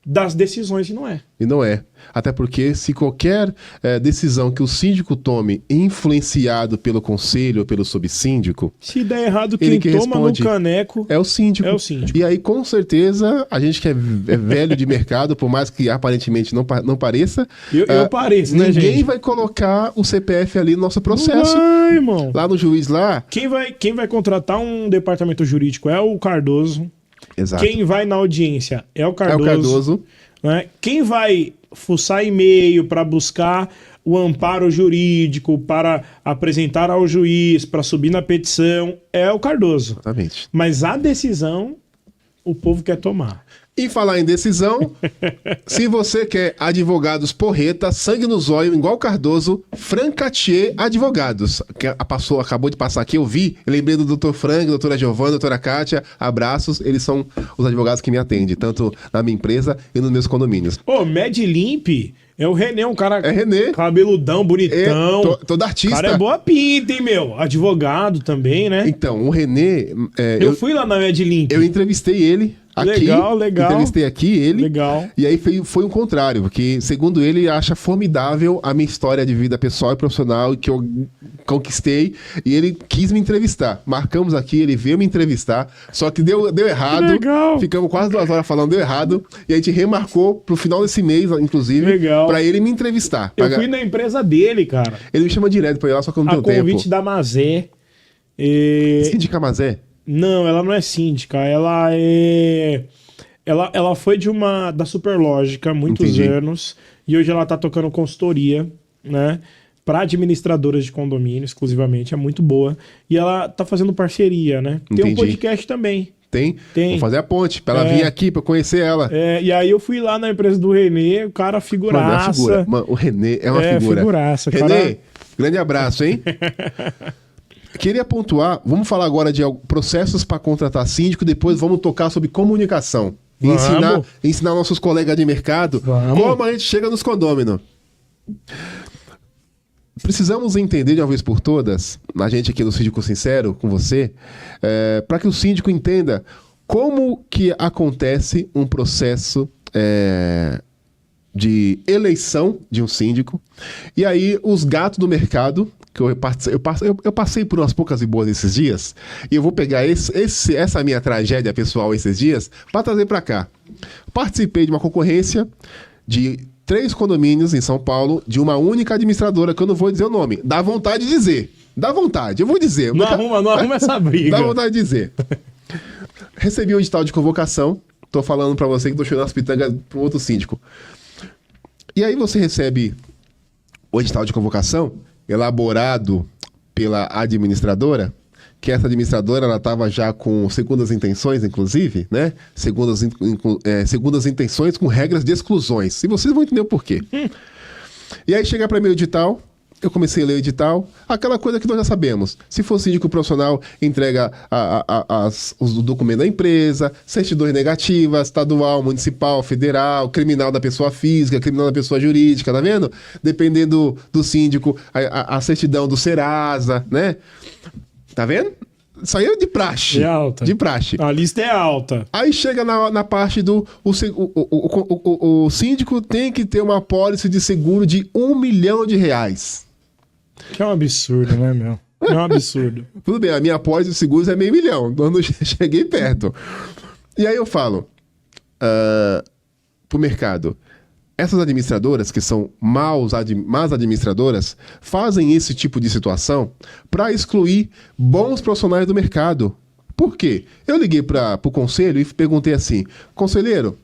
Speaker 2: das decisões e não é.
Speaker 1: E não é. Até porque se qualquer decisão que o síndico tome influenciado pelo conselho ou pelo subsíndico...
Speaker 2: Se der errado, quem toma no caneco...
Speaker 1: É o síndico.
Speaker 2: É o síndico.
Speaker 1: E aí, com certeza, a gente que é velho de mercado, por mais que aparentemente não pareça...
Speaker 2: Eu pareço, né, gente?
Speaker 1: Ninguém vai colocar o CPF ali no nosso processo.
Speaker 2: Não, irmão.
Speaker 1: Lá no juiz lá...
Speaker 2: Quem vai contratar um departamento jurídico é o Cardoso.
Speaker 1: Exato.
Speaker 2: Quem vai na audiência é o Cardoso.
Speaker 1: É o Cardoso.
Speaker 2: Né? Quem vai fuçar e-mail para buscar o amparo jurídico, para apresentar ao juiz, para subir na petição, é o Cardoso.
Speaker 1: Exatamente.
Speaker 2: Mas a decisão, o povo quer tomar.
Speaker 1: E falar em decisão, se você quer advogados porreta, sangue no zóio, igual Cardoso, Francatier Advogados. Que acabou de passar aqui, eu lembrei do Dr. Frank, doutora Giovana, doutora Kátia, abraços, eles são os advogados que me atendem, tanto na minha empresa e nos meus condomínios.
Speaker 2: Mad Limp é o René, um cara
Speaker 1: René.
Speaker 2: Cabeludão, bonitão.
Speaker 1: Todo artista.
Speaker 2: O cara é boa pinta, hein, meu? Advogado também, né?
Speaker 1: Então, o René...
Speaker 2: eu fui lá na Mad Limp.
Speaker 1: Eu entrevistei ele. Aqui,
Speaker 2: legal.
Speaker 1: Entrevistei aqui ele.
Speaker 2: Legal.
Speaker 1: E aí foi um contrário, porque, segundo ele acha formidável a minha história de vida pessoal e profissional que eu conquistei. E ele quis me entrevistar. Marcamos aqui, ele veio me entrevistar. Só que deu errado.
Speaker 2: Legal.
Speaker 1: Ficamos quase 2 horas falando, deu errado. E a gente remarcou pro final desse mês, inclusive,
Speaker 2: legal,
Speaker 1: pra ele me entrevistar.
Speaker 2: Eu fui na empresa dele, cara.
Speaker 1: Ele me chama direto pra ir lá, só que eu não tenho tempo.
Speaker 2: A convite da Mazé.
Speaker 1: Síndica Mazé?
Speaker 2: Não, ela não é síndica, ela foi da Superlógica há muitos anos E hoje ela tá tocando consultoria, né? Para administradoras de condomínio, exclusivamente. É muito boa. E ela tá fazendo parceria, né? Tem um
Speaker 1: Entendi.
Speaker 2: podcast também.
Speaker 1: Tem?
Speaker 2: Tem.
Speaker 1: Vou fazer a ponte pra ela vir aqui, pra eu conhecer ela.
Speaker 2: E aí eu fui lá na empresa do Renê, o cara figuraça.
Speaker 1: Mano, é uma figura. Mano, o Renê é uma figura.
Speaker 2: Figuraça.
Speaker 1: Renê,
Speaker 2: Cara...
Speaker 1: grande abraço, hein? Queria pontuar, vamos falar agora de processos para contratar síndico, depois vamos tocar sobre comunicação. E ensinar nossos colegas de mercado como a gente chega nos condôminos. Precisamos entender de uma vez por todas, a gente aqui no Síndico Sincero, com você, para que o síndico entenda como que acontece um processo de eleição de um síndico. E aí os gatos do mercado, que eu passei por umas poucas e boas esses dias, e eu vou pegar essa minha tragédia pessoal esses dias para trazer para cá. Participei de uma concorrência de 3 condomínios em São Paulo, de uma única administradora, que eu não vou dizer o nome. Dá vontade de dizer. Dá vontade, eu vou dizer.
Speaker 2: Não arruma essa briga.
Speaker 1: Dá vontade de dizer. Recebi um edital de convocação. Tô falando para você que tô chorando as pitangas pro outro síndico. E aí você recebe o edital de convocação, elaborado pela administradora, que essa administradora, ela estava já com segundas intenções, inclusive, né? Segundas intenções com regras de exclusões. E vocês vão entender o porquê. E aí chega para mim o edital, eu comecei a ler o edital, aquela coisa que nós já sabemos. Se for síndico profissional, entrega os documentos da empresa, certidões negativas, estadual, municipal, federal, criminal da pessoa física, criminal da pessoa jurídica, tá vendo? Dependendo do síndico, a certidão do Serasa, né? Tá vendo? Isso aí é de praxe.
Speaker 2: É alta.
Speaker 1: De praxe.
Speaker 2: A lista é alta.
Speaker 1: Aí chega na parte do... O síndico tem que ter uma apólice de seguro de R$1 milhão.
Speaker 2: Que é um absurdo, né, meu? É um absurdo.
Speaker 1: Tudo bem, a minha apólice de seguros é R$500 mil. Eu não cheguei perto. E aí eu falo pro mercado... Essas administradoras, que são más administradoras, fazem esse tipo de situação para excluir bons profissionais do mercado. Por quê? Eu liguei para o conselho e perguntei assim, conselheiro,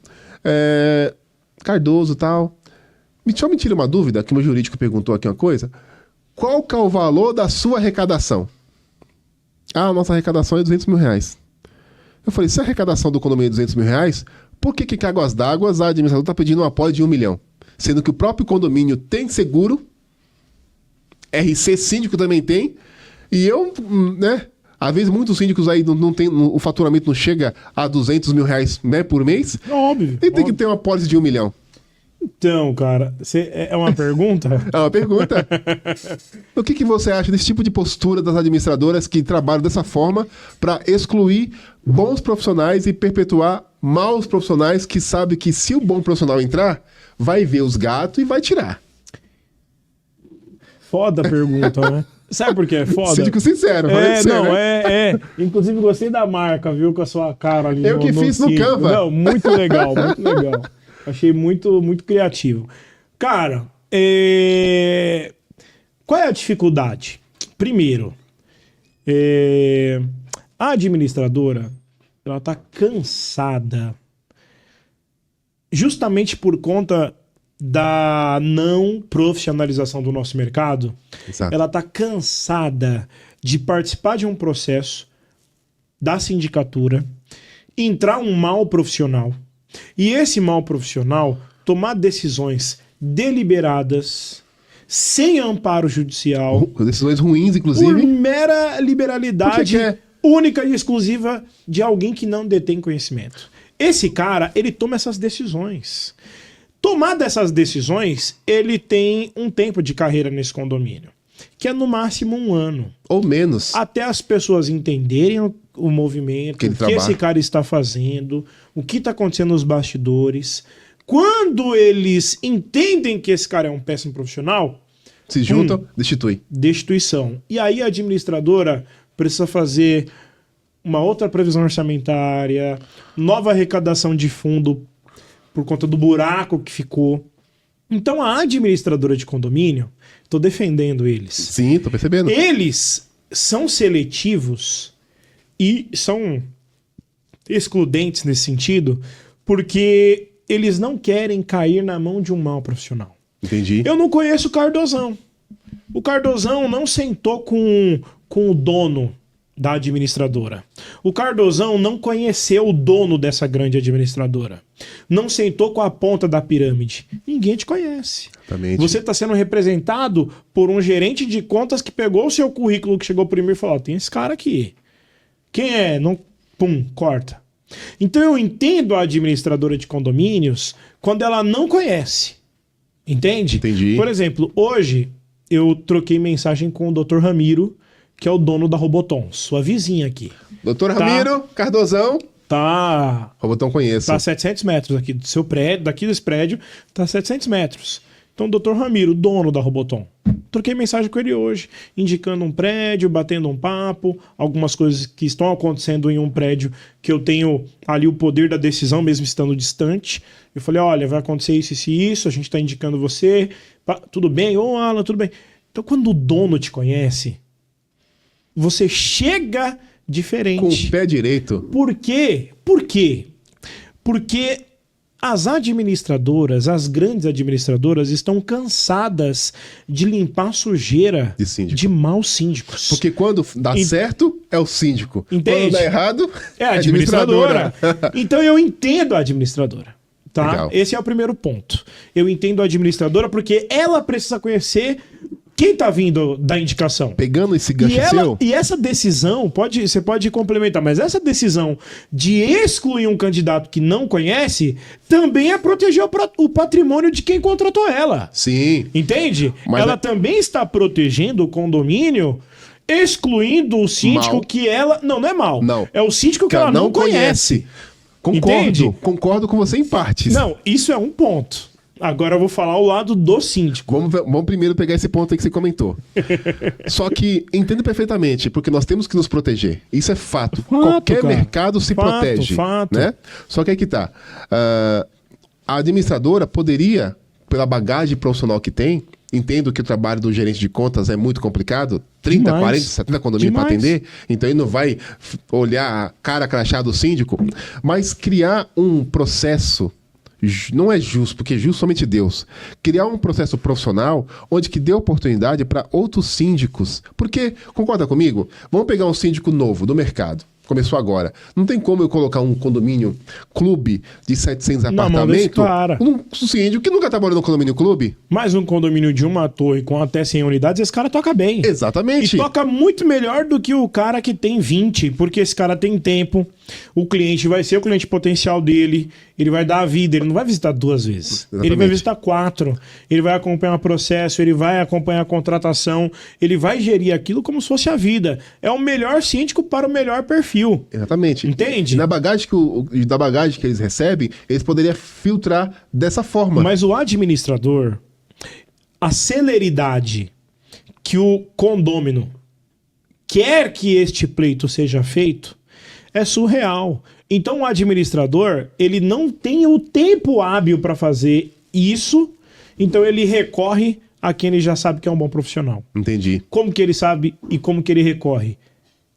Speaker 1: Cardoso e tal, só me tira uma dúvida, que meu jurídico perguntou aqui uma coisa, qual que é o valor da sua arrecadação? Ah, a nossa arrecadação é R$200 mil. Eu falei, se a arrecadação do condomínio é R$200 mil, por que Águas d'Água a administradora está pedindo um apoio de R$1 milhão? Sendo que o próprio condomínio tem seguro, RC síndico também tem, e eu, né? Às vezes muitos síndicos aí não tem, o faturamento não chega a R$200 mil, né, por mês.
Speaker 2: Óbvio.
Speaker 1: E tem que ter uma apólice de R$1 milhão.
Speaker 2: Então, cara, é uma pergunta?
Speaker 1: É uma pergunta. O que você acha desse tipo de postura das administradoras que trabalham dessa forma para excluir bons profissionais e perpetuar maus profissionais que sabem que se o bom profissional entrar, vai ver os gatos e vai tirar?
Speaker 2: Foda a pergunta, né? Sabe por que é foda?
Speaker 1: Síndico sincero.
Speaker 2: Inclusive, gostei da marca, viu? Com a sua cara ali.
Speaker 1: Eu que fiz no Canva.
Speaker 2: Não, muito legal, muito legal. Achei muito, muito criativo. Cara, qual é a dificuldade? Primeiro, a administradora, ela tá cansada justamente por conta da não profissionalização do nosso mercado.
Speaker 1: Exato.
Speaker 2: Ela tá cansada de participar de um processo da sindicatura, entrar um mau profissional, e esse mau profissional tomar decisões deliberadas, sem amparo judicial,
Speaker 1: decisões ruins, inclusive,
Speaker 2: por mera liberalidade única e exclusiva de alguém que não detém conhecimento. Esse cara, ele toma essas decisões. Tomada essas decisões, ele tem um tempo de carreira nesse condomínio, que é no máximo 1 ano.
Speaker 1: Ou menos.
Speaker 2: Até as pessoas entenderem o movimento, o que esse cara está fazendo, o que está acontecendo nos bastidores. Quando eles entendem que esse cara é um péssimo profissional,
Speaker 1: se juntam, destitui.
Speaker 2: Destituição. E aí a administradora precisa fazer uma outra previsão orçamentária, nova arrecadação de fundo por conta do buraco que ficou. Então a administradora de condomínio, estou defendendo eles.
Speaker 1: Sim, estou percebendo.
Speaker 2: Eles são seletivos e são excludentes nesse sentido, porque eles não querem cair na mão de um mau profissional.
Speaker 1: Entendi.
Speaker 2: Eu não conheço o Cardozão. O Cardozão não sentou com o dono da administradora. O Cardozão não conheceu o dono dessa grande administradora. Não sentou com a ponta da pirâmide. Ninguém te conhece.
Speaker 1: Exatamente.
Speaker 2: Você está sendo representado por um gerente de contas que pegou o seu currículo que chegou primeiro e falou: tem esse cara aqui. Quem é? Não... Pum, corta. Então eu entendo a administradora de condomínios quando ela não conhece. Entende?
Speaker 1: Entendi.
Speaker 2: Por exemplo, hoje eu troquei mensagem com o Dr. Ramiro, que é o dono da Roboton, sua vizinha aqui.
Speaker 1: Doutor Ramiro, Cardozão.
Speaker 2: Tá.
Speaker 1: Roboton conheço.
Speaker 2: Tá a 700 metros aqui do seu prédio, daqui desse prédio, tá a 700 metros. Então, o Dr. Ramiro, dono da Roboton. Troquei mensagem com ele hoje, indicando um prédio, batendo um papo, algumas coisas que estão acontecendo em um prédio que eu tenho ali o poder da decisão, mesmo estando distante. Eu falei: olha, vai acontecer isso e isso, a gente tá indicando você. Tudo bem? Ô, Alan, tudo bem. Então, quando o dono te conhece, você chega diferente.
Speaker 1: Com o pé direito.
Speaker 2: Por quê? Por quê? Porque as administradoras, as grandes administradoras, estão cansadas de limpar sujeira
Speaker 1: de
Speaker 2: maus síndicos.
Speaker 1: Porque quando dá certo, é o síndico.
Speaker 2: Entende?
Speaker 1: Quando dá errado,
Speaker 2: é a administradora. Então eu entendo a administradora. Tá?
Speaker 1: Legal.
Speaker 2: Esse é o primeiro ponto. Eu entendo a administradora porque ela precisa conhecer quem tá vindo da indicação.
Speaker 1: Pegando esse gancho seu...
Speaker 2: E essa decisão, você pode complementar, mas essa decisão de excluir um candidato que não conhece também é proteger o patrimônio de quem contratou ela.
Speaker 1: Sim.
Speaker 2: Entende?
Speaker 1: Mas
Speaker 2: ela também está protegendo o condomínio, excluindo o síndico que ela... Não é mal.
Speaker 1: Não.
Speaker 2: É o síndico que ela não conhece.
Speaker 1: Concordo com você em partes.
Speaker 2: Não, isso é um ponto. Agora eu vou falar o lado do síndico.
Speaker 1: Vamos primeiro pegar esse ponto aí que você comentou. Só que entendo perfeitamente, porque nós temos que nos proteger. Isso é fato. Qualquer mercado se protege. Né? Só que aí que tá. A administradora poderia, pela bagagem profissional que tem, entendo que o trabalho do gerente de contas é muito complicado, 30, 40, 70 condomínios para atender, então ele não vai olhar a cara crachada do síndico, mas criar um processo... Não é justo, porque justo somente Deus. Criar um processo profissional onde que dê oportunidade para outros síndicos. Porque, concorda comigo? Vamos pegar um síndico novo do mercado. Começou agora. Não tem como eu colocar um condomínio clube de 700 apartamentos. Um síndico que nunca trabalhou no condomínio clube.
Speaker 2: Mas um condomínio de uma torre com até 100 unidades, esse cara toca bem.
Speaker 1: Exatamente.
Speaker 2: E toca muito melhor do que o cara que tem 20, porque esse cara tem tempo. O cliente vai ser o cliente potencial dele. Ele vai dar a vida, ele não vai visitar 2 vezes. Exatamente. Ele vai visitar 4. Ele vai acompanhar o processo, ele vai acompanhar a contratação, ele vai gerir aquilo como se fosse a vida. É o melhor síndico para o melhor perfil.
Speaker 1: Exatamente.
Speaker 2: Entende?
Speaker 1: E da bagagem que eles recebem, eles poderiam filtrar dessa forma.
Speaker 2: Mas o administrador, a celeridade que o condômino quer que este pleito seja feito é surreal. Então o administrador, ele não tem o tempo hábil para fazer isso, então ele recorre a quem ele já sabe que é um bom profissional.
Speaker 1: Entendi.
Speaker 2: Como que ele sabe e como que ele recorre?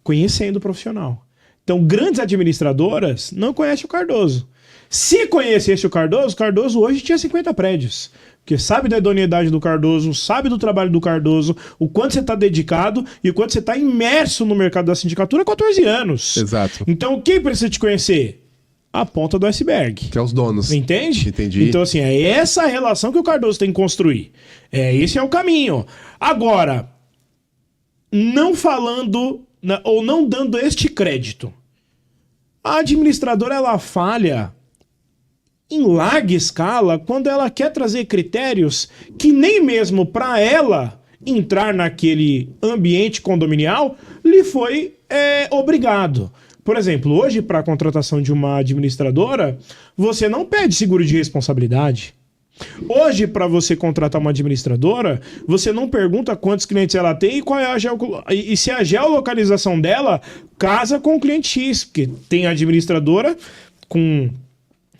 Speaker 2: Conhecendo o profissional. Então grandes administradoras não conhecem o Cardoso. Se conhecesse o Cardoso hoje tinha 50 prédios. Porque sabe da idoneidade do Cardoso, sabe do trabalho do Cardoso, o quanto você está dedicado e o quanto você está imerso no mercado da sindicatura há 14 anos.
Speaker 1: Exato.
Speaker 2: Então quem precisa te conhecer? A ponta do iceberg.
Speaker 1: Que é os donos.
Speaker 2: Entende?
Speaker 1: Entendi.
Speaker 2: Então assim, é essa a relação que o Cardoso tem que construir. Esse é o caminho. Agora, não falando ou não dando este crédito. A administradora, ela falha em larga escala quando ela quer trazer critérios que nem mesmo para ela entrar naquele ambiente condominial lhe foi obrigado. Por exemplo, hoje para a contratação de uma administradora, você não pede seguro de responsabilidade. Hoje, para você contratar uma administradora, você não pergunta quantos clientes ela tem e qual é e se a geolocalização dela casa com o cliente X, porque tem administradora com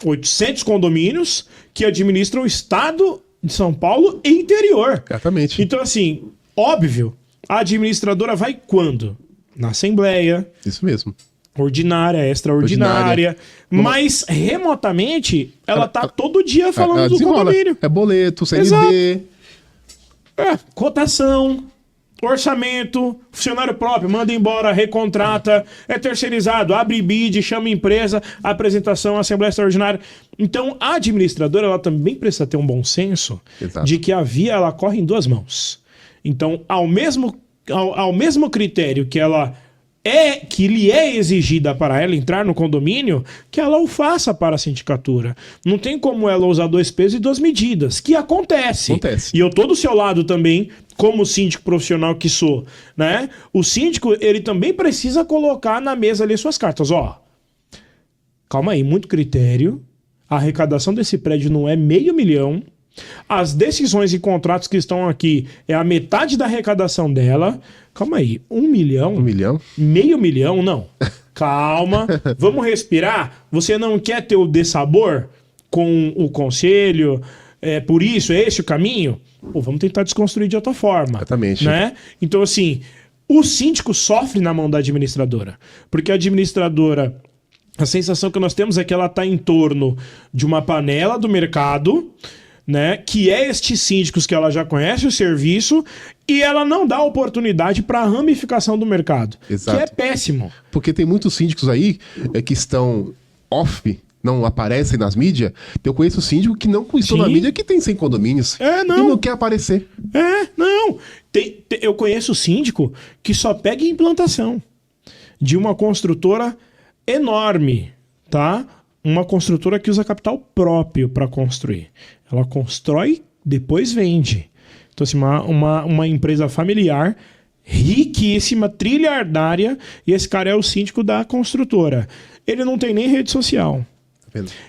Speaker 2: 800 condomínios que administram o estado de São Paulo e interior.
Speaker 1: Exatamente.
Speaker 2: Então, assim, óbvio, a administradora vai quando? Na assembleia.
Speaker 1: Isso mesmo.
Speaker 2: ordinária, extraordinária, mas remotamente ela tá todo dia falando do condomínio.
Speaker 1: É boleto, CND.
Speaker 2: Cotação, orçamento, funcionário próprio, manda embora, recontrata, é terceirizado, abre bid, chama empresa, apresentação, assembleia extraordinária. Então, a administradora, ela também precisa ter um bom senso de que a via, ela corre em duas mãos. Então, ao mesmo critério que lhe é exigida para ela entrar no condomínio, que ela o faça para a sindicatura. Não tem como ela usar 2 pesos e 2 medidas, que acontece. E eu tô do seu lado também, como síndico profissional que sou, né? O síndico, ele também precisa colocar na mesa ali suas cartas. Ó, calma aí, muito critério. A arrecadação desse prédio não é 500 mil. As decisões e contratos que estão aqui é a metade da arrecadação dela. Calma aí, 1 milhão?
Speaker 1: 1 milhão?
Speaker 2: 500 mil? Não. Calma, vamos respirar. Você não quer ter o dessabor com o conselho? Por isso, é esse o caminho? Pô, vamos tentar desconstruir de outra forma.
Speaker 1: Exatamente.
Speaker 2: Né? Então, assim, o síndico sofre na mão da administradora. Porque a administradora, a sensação que nós temos é que ela está em torno de uma panela do mercado, né, que é estes síndicos que ela já conhece o serviço e ela não dá oportunidade para a ramificação do mercado.
Speaker 1: Exato.
Speaker 2: Que é péssimo.
Speaker 1: Porque tem muitos síndicos aí que estão off, não aparecem nas mídias. Eu conheço síndico que não estão na mídia, que tem 100 condomínios.
Speaker 2: Não.
Speaker 1: E não quer aparecer.
Speaker 2: Não. Eu conheço síndico que só pega implantação de uma construtora enorme, tá? Uma construtora que usa capital próprio para construir. Ela constrói, depois vende. Então, assim, uma empresa familiar, riquíssima, trilhardária, e esse cara é o síndico da construtora. Ele não tem nem rede social.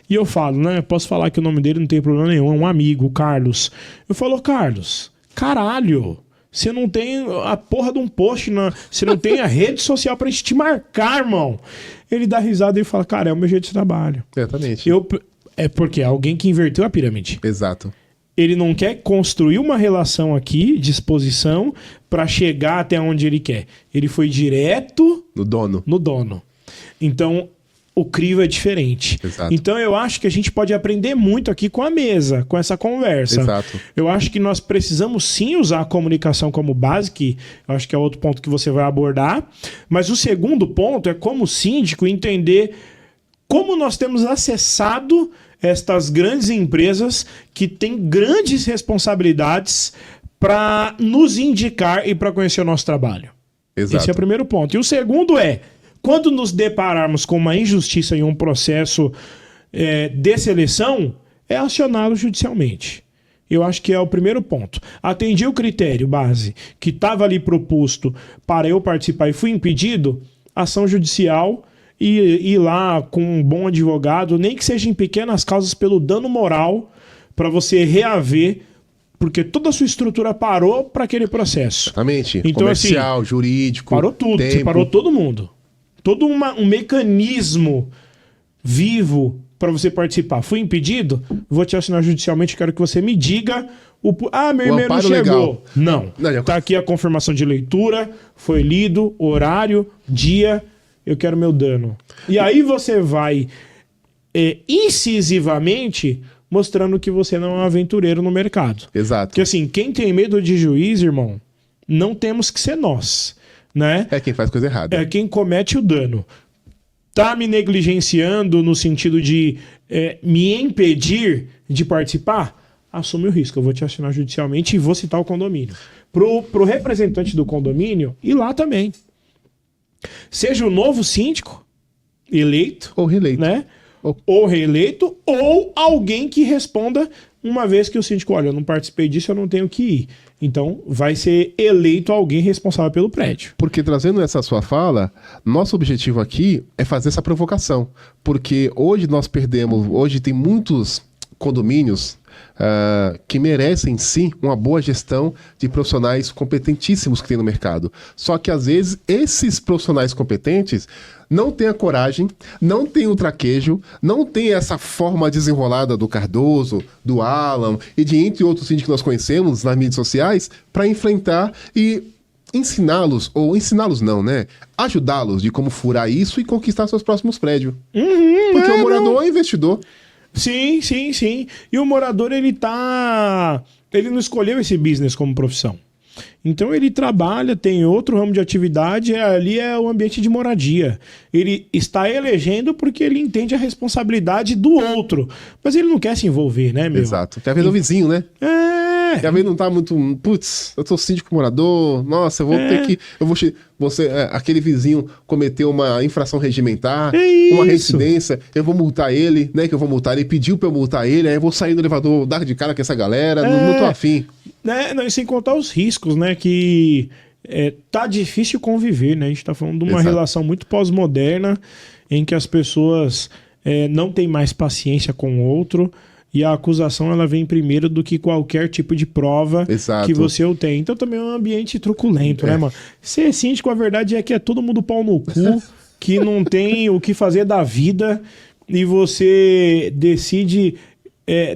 Speaker 2: E eu falo, né? Posso falar que o nome dele não tem problema nenhum, é um amigo, o Carlos. Eu falo, Carlos, caralho, você não tem a porra de um post, você não tem a rede social pra gente te marcar, irmão. Ele dá risada e fala, cara, é o meu jeito de trabalho.
Speaker 1: Exatamente.
Speaker 2: É porque é alguém que inverteu a pirâmide.
Speaker 1: Exato.
Speaker 2: Ele não quer construir uma relação aqui de exposição para chegar até onde ele quer. Ele foi direto
Speaker 1: no
Speaker 2: dono. Então, o crivo é diferente.
Speaker 1: Exato.
Speaker 2: Então, eu acho que a gente pode aprender muito aqui com a mesa, com essa conversa.
Speaker 1: Exato.
Speaker 2: Eu acho que nós precisamos sim usar a comunicação como base, que eu acho que é outro ponto que você vai abordar. Mas o segundo ponto é, como síndico, entender como nós temos acessado estas grandes empresas que têm grandes responsabilidades para nos indicar e para conhecer o nosso trabalho.
Speaker 1: Exato.
Speaker 2: Esse é o primeiro ponto. E o segundo é, quando nos depararmos com uma injustiça em um processo de seleção, é acioná-lo judicialmente. Eu acho que é o primeiro ponto. Atendi o critério base que estava ali proposto para eu participar e fui impedido, ação judicial, e ir lá com um bom advogado, nem que seja em pequenas causas, pelo dano moral, para você reaver, porque toda a sua estrutura parou para aquele processo.
Speaker 1: Exatamente.
Speaker 2: Então,
Speaker 1: comercial,
Speaker 2: assim,
Speaker 1: jurídico.
Speaker 2: Parou tudo, você parou todo mundo. Todo um mecanismo vivo para você participar. Fui impedido? Vou te assinar judicialmente, quero que você me diga. Meu e-mail não chegou.
Speaker 1: Legal.
Speaker 2: Não. Tá aqui a confirmação de leitura, foi lido, horário, dia. Eu quero meu dano. E aí você vai incisivamente mostrando que você não é um aventureiro no mercado.
Speaker 1: Exato.
Speaker 2: Porque assim, quem tem medo de juiz, irmão, não temos que ser nós, né?
Speaker 1: É quem faz coisa errada.
Speaker 2: É quem comete o dano. Tá me negligenciando no sentido de me impedir de participar? Assume o risco. Eu vou te assinar judicialmente e vou citar o condomínio. Pro representante do condomínio, ir lá também. Seja o novo síndico eleito,
Speaker 1: ou reeleito,
Speaker 2: né? Ou reeleito, ou alguém que responda uma vez que o síndico, olha, eu não participei disso, eu não tenho que ir. Então, vai ser eleito alguém responsável pelo prédio.
Speaker 1: Porque, trazendo essa sua fala, nosso objetivo aqui é fazer essa provocação. Porque hoje hoje tem muitos condomínios que merecem, sim, uma boa gestão de profissionais competentíssimos que tem no mercado. Só que, às vezes, esses profissionais competentes não têm a coragem, não têm o traquejo, não têm essa forma desenrolada do Cardoso, do Alan e de entre outros síndicos que nós conhecemos nas mídias sociais para enfrentar e ensiná-los, ou ensiná-los não, né? Ajudá-los de como furar isso e conquistar seus próximos prédios. Porque o morador é investidor.
Speaker 2: Sim, sim, sim. E o morador, ele não escolheu esse business como profissão. Então ele trabalha, tem outro ramo de atividade, ali é o ambiente de moradia. Ele está elegendo porque ele entende a responsabilidade do outro. Mas ele não quer se envolver, né, meu?
Speaker 1: Exato. Quer ver no vizinho, né? Quer ver não tá muito... Putz, eu tô síndico morador, nossa, eu vou ter que... aquele vizinho cometeu uma infração regimentar, uma reincidência, eu vou multar ele, né? Que eu vou multar ele, pediu pra eu multar ele, aí eu vou sair do elevador, dar de cara com essa galera, não tô afim. Não,
Speaker 2: e sem contar os riscos, né? Que tá difícil conviver, né? A gente tá falando de uma relação muito pós-moderna, em que as pessoas não têm mais paciência com o outro, e a acusação ela vem primeiro do que qualquer tipo de prova que você tem. Então também é um ambiente truculento, né, mano? Ser síndico, a verdade é que é todo mundo pau no cu, que não tem o que fazer da vida, e você decide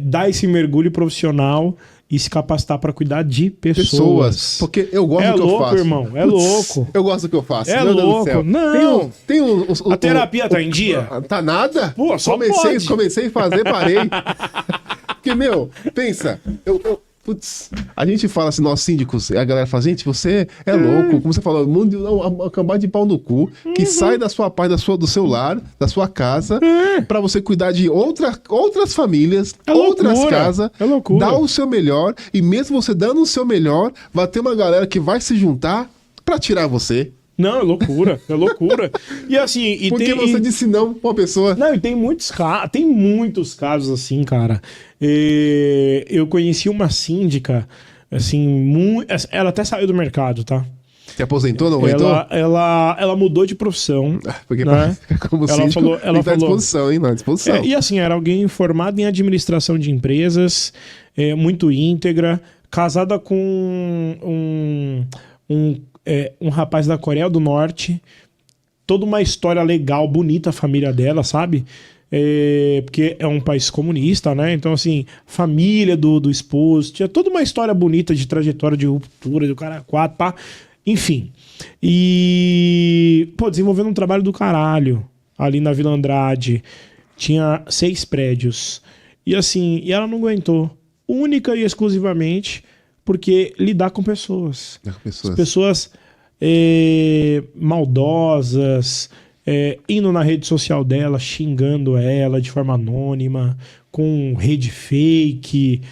Speaker 2: dar esse mergulho profissional e se capacitar para cuidar de pessoas.
Speaker 1: Porque eu gosto do que eu faço.
Speaker 2: Irmão, louco.
Speaker 1: Eu gosto do que eu faço.
Speaker 2: É louco. Não.
Speaker 1: A
Speaker 2: terapia tá em dia?
Speaker 1: Tá nada?
Speaker 2: Pô, só
Speaker 1: comecei a fazer, parei. Porque, pensa, putz, a gente fala assim, nós síndicos, a galera fala, gente, você é louco, como você falou, uma cambada de pau no cu, que sai da sua paz, do seu lar, da sua casa, pra você cuidar de outras famílias, outras casas, dá o seu melhor, e mesmo você dando o seu melhor, vai ter uma galera que vai se juntar pra tirar você.
Speaker 2: Não, é loucura. E assim...
Speaker 1: Porque você disse não pra uma pessoa.
Speaker 2: Não, e tem muitos casos assim, cara. Eu conheci uma síndica, assim, ela até saiu do mercado, tá?
Speaker 1: Se aposentou, não aguentou?
Speaker 2: Ela mudou de profissão.
Speaker 1: Porque
Speaker 2: né?
Speaker 1: Como síndico, ela tá à disposição, hein? À disposição.
Speaker 2: E assim, era alguém formado em administração de empresas, muito íntegra, casada com um rapaz da Coreia do Norte, toda uma história legal, bonita a família dela, sabe? Porque é um país comunista, né? Então, assim, família do esposo, tinha toda uma história bonita de trajetória de ruptura, do cara 4, pá. Enfim. E, desenvolvendo um trabalho do caralho ali na Vila Andrade. Tinha 6 prédios. E assim, e ela não aguentou. Única e exclusivamente porque lidar com pessoas. As pessoas maldosas, indo na rede social dela, xingando ela de forma anônima, com rede fake,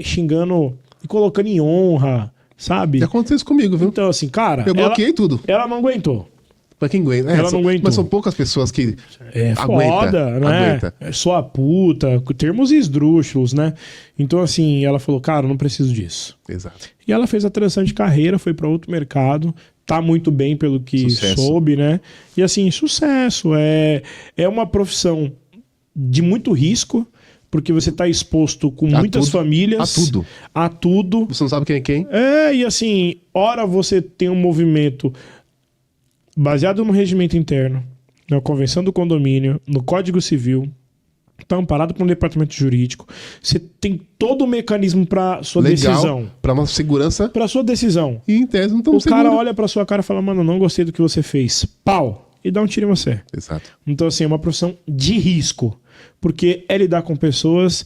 Speaker 2: xingando e colocando em honra, sabe?
Speaker 1: Aconteceu isso comigo, viu?
Speaker 2: Então, assim, cara...
Speaker 1: Eu bloqueei tudo.
Speaker 2: Ela não aguentou.
Speaker 1: Pra quem aguenta.
Speaker 2: Ela não aguentou.
Speaker 1: Mas são poucas pessoas que
Speaker 2: foda, né? Sua puta, termos esdrúxulos, né? Então, assim, ela falou, cara, eu não preciso disso.
Speaker 1: Exato.
Speaker 2: E ela fez a transição de carreira, foi pra outro mercado, tá muito bem pelo que soube, né? E assim, sucesso. É uma profissão de muito risco, porque você tá exposto com muitas famílias. A tudo.
Speaker 1: Você não sabe quem é quem.
Speaker 2: E assim, ora você tem um movimento baseado no regimento interno, na convenção do condomínio, no Código Civil, está amparado por um departamento jurídico. Você tem todo o mecanismo para sua decisão.
Speaker 1: Para uma segurança.
Speaker 2: Para sua decisão.
Speaker 1: E em tese não tão
Speaker 2: O cara olha para sua cara e fala, mano, não gostei do que você fez. Pau! E dá um tiro em você.
Speaker 1: Exato.
Speaker 2: Então, assim, é uma profissão de risco. Porque é lidar com pessoas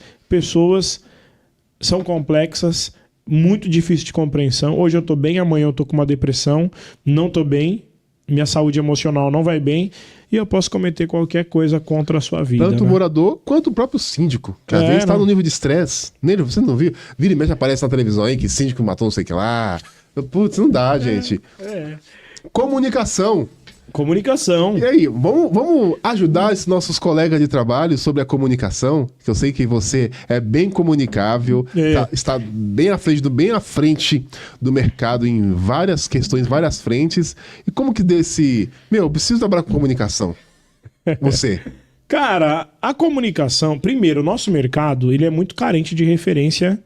Speaker 2: são complexas, muito difícil de compreensão. Hoje eu tô bem, amanhã eu tô com uma depressão, não tô bem, minha saúde emocional não vai bem e eu posso cometer qualquer coisa contra a sua vida.
Speaker 1: Tanto o morador quanto o próprio síndico. Que às vezes está no nível de estresse. Você não viu? Vira e mexe aparece na televisão aí que síndico matou não sei o que lá. Putz, não dá, gente. Comunicação. E aí, vamos ajudar esses nossos colegas de trabalho sobre a comunicação, que eu sei que você é bem comunicável, está bem à frente do mercado em várias questões, várias frentes. E como que preciso trabalhar com comunicação? Você.
Speaker 2: Cara, a comunicação, primeiro, o nosso mercado, ele é muito carente de referência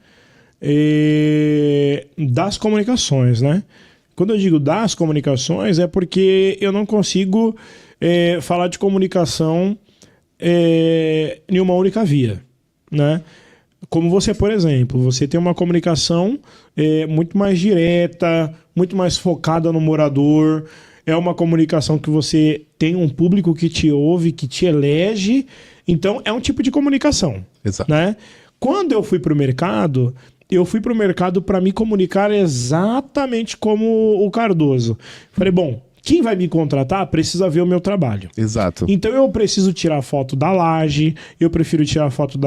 Speaker 2: das comunicações, né? Quando eu digo das comunicações, é porque eu não consigo falar de comunicação em uma única via, né? Como você, por exemplo, você tem uma comunicação muito mais direta, muito mais focada no morador. É uma comunicação que você tem um público que te ouve, que te elege. Então, é um tipo de comunicação.
Speaker 1: Exato.
Speaker 2: Né? Quando eu fui para o mercado, para me comunicar exatamente como o Cardoso. Falei, bom, quem vai me contratar precisa ver o meu trabalho.
Speaker 1: Exato.
Speaker 2: Então eu preciso tirar foto da laje, eu preciso tirar foto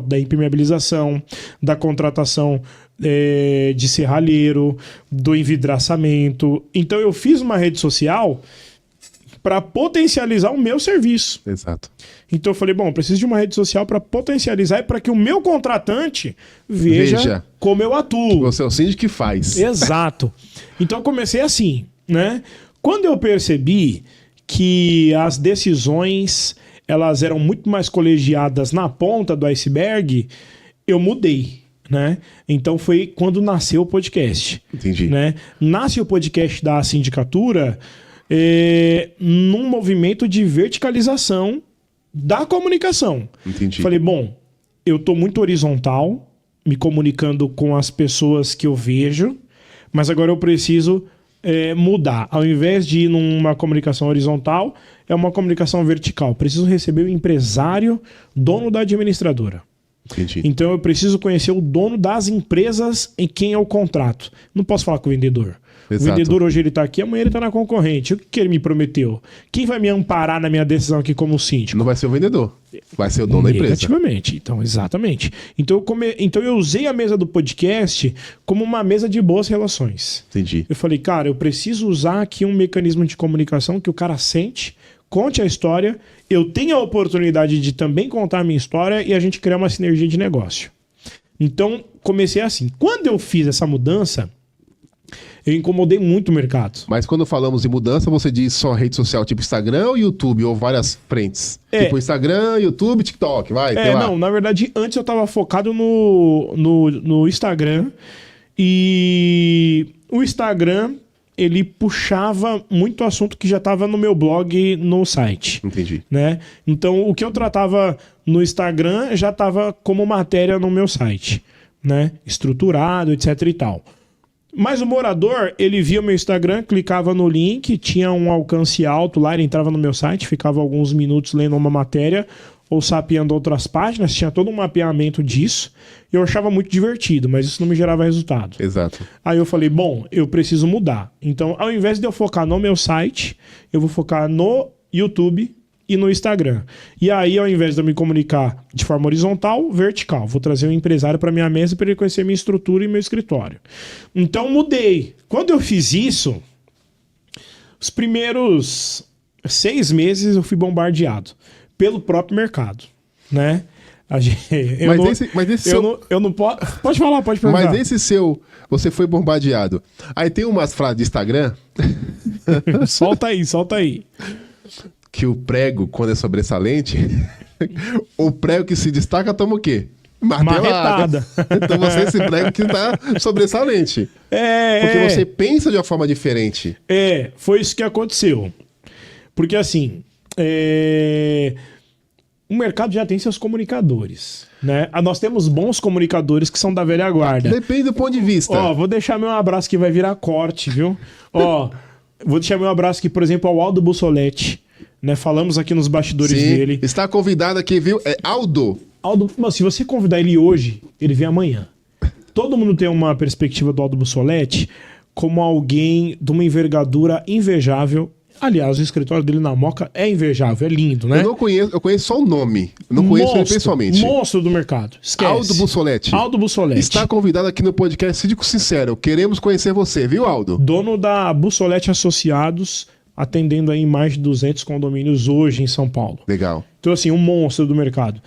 Speaker 2: da impermeabilização, da contratação de serralheiro, do envidraçamento. Então eu fiz uma rede social para potencializar o meu serviço.
Speaker 1: Exato.
Speaker 2: Então eu falei, bom, eu preciso de uma rede social para potencializar e para que o meu contratante veja como eu atuo.
Speaker 1: Você é o síndico que faz.
Speaker 2: Exato. Então eu comecei assim, né? Quando eu percebi que as decisões elas eram muito mais colegiadas na ponta do iceberg, eu mudei, né? Então foi quando nasceu o podcast.
Speaker 1: Entendi.
Speaker 2: Né? Nasce o podcast da sindicatura num movimento de verticalização da comunicação.
Speaker 1: Entendi.
Speaker 2: Falei, bom, eu tô muito horizontal, me comunicando com as pessoas que eu vejo, mas agora eu preciso mudar. Ao invés de ir numa comunicação horizontal, é uma comunicação vertical. Preciso receber o empresário, dono da administradora.
Speaker 1: Entendi.
Speaker 2: Então eu preciso conhecer o dono das empresas em quem eu contrato. Não posso falar com o vendedor.
Speaker 1: Exato.
Speaker 2: O vendedor hoje ele está aqui, amanhã ele está na concorrente. O que ele me prometeu? Quem vai me amparar na minha decisão aqui como síndico?
Speaker 1: Não vai ser o vendedor, vai ser o dono da empresa.
Speaker 2: Negativamente. Então, exatamente. Então eu usei a mesa do podcast como uma mesa de boas relações.
Speaker 1: Entendi.
Speaker 2: Eu falei, cara, eu preciso usar aqui um mecanismo de comunicação que o cara sente, conte a história, eu tenho a oportunidade de também contar a minha história e a gente criar uma sinergia de negócio. Então, comecei assim. Quando eu fiz essa mudança, eu incomodei muito o mercado.
Speaker 1: Mas quando falamos de mudança, você diz só rede social tipo Instagram ou YouTube, ou várias frentes? Tipo Instagram, YouTube, TikTok, vai.
Speaker 2: Não, na verdade, antes eu estava focado no Instagram. E o Instagram, ele puxava muito assunto que já estava no meu blog, no site.
Speaker 1: Entendi.
Speaker 2: Né? Então, o que eu tratava no Instagram já estava como matéria no meu site. Né? Estruturado, etc e tal. Mas o morador, ele via o meu Instagram, clicava no link, tinha um alcance alto lá, ele entrava no meu site, ficava alguns minutos lendo uma matéria ou sapeando outras páginas, tinha todo um mapeamento disso. Eu achava muito divertido, mas isso não me gerava resultado.
Speaker 1: Exato.
Speaker 2: Aí eu falei, bom, eu preciso mudar. Então, ao invés de eu focar no meu site, eu vou focar no YouTube e no Instagram. E aí, ao invés de eu me comunicar de forma horizontal, vertical. Vou trazer um empresário para minha mesa para ele conhecer minha estrutura e meu escritório. Então, mudei. Quando eu fiz isso, os primeiros 6 meses eu fui bombardeado pelo próprio mercado, né? Eu não posso... Pode falar, pode perguntar.
Speaker 1: Mas esse seu... Você foi bombardeado. Aí tem umas frases de Instagram...
Speaker 2: Solta aí.
Speaker 1: Que o prego, quando é sobressalente, o prego que se destaca toma o quê?
Speaker 2: Marretada.
Speaker 1: Então você é esse prego que está sobressalente. Porque você pensa de uma forma diferente.
Speaker 2: Foi isso que aconteceu. Porque assim, o mercado já tem seus comunicadores, né? Nós temos bons comunicadores que são da velha guarda.
Speaker 1: Depende do ponto de vista.
Speaker 2: Vou deixar meu abraço que vai virar corte, viu? Vou deixar meu abraço aqui, por exemplo, ao Aldo Bussoletti. Né, falamos aqui nos bastidores dele.
Speaker 1: Está convidado aqui, viu? É Aldo.
Speaker 2: Se você convidar ele hoje, ele vem amanhã. Todo mundo tem uma perspectiva do Aldo Bussoletti como alguém de uma envergadura invejável. Aliás, o escritório dele na Moca é invejável, é lindo, né?
Speaker 1: Eu conheço só o nome. Eu não conheço ele pessoalmente.
Speaker 2: Monstro do mercado. Esquece.
Speaker 1: Aldo Bussoletti.
Speaker 2: Aldo Bussoletti.
Speaker 1: Está convidado aqui no podcast Síndico Sincero. Queremos conhecer você, viu, Aldo?
Speaker 2: Dono da Bussoletti Associados, atendendo aí mais de 200 condomínios hoje em São Paulo.
Speaker 1: Legal.
Speaker 2: Então, assim, um monstro do mercado.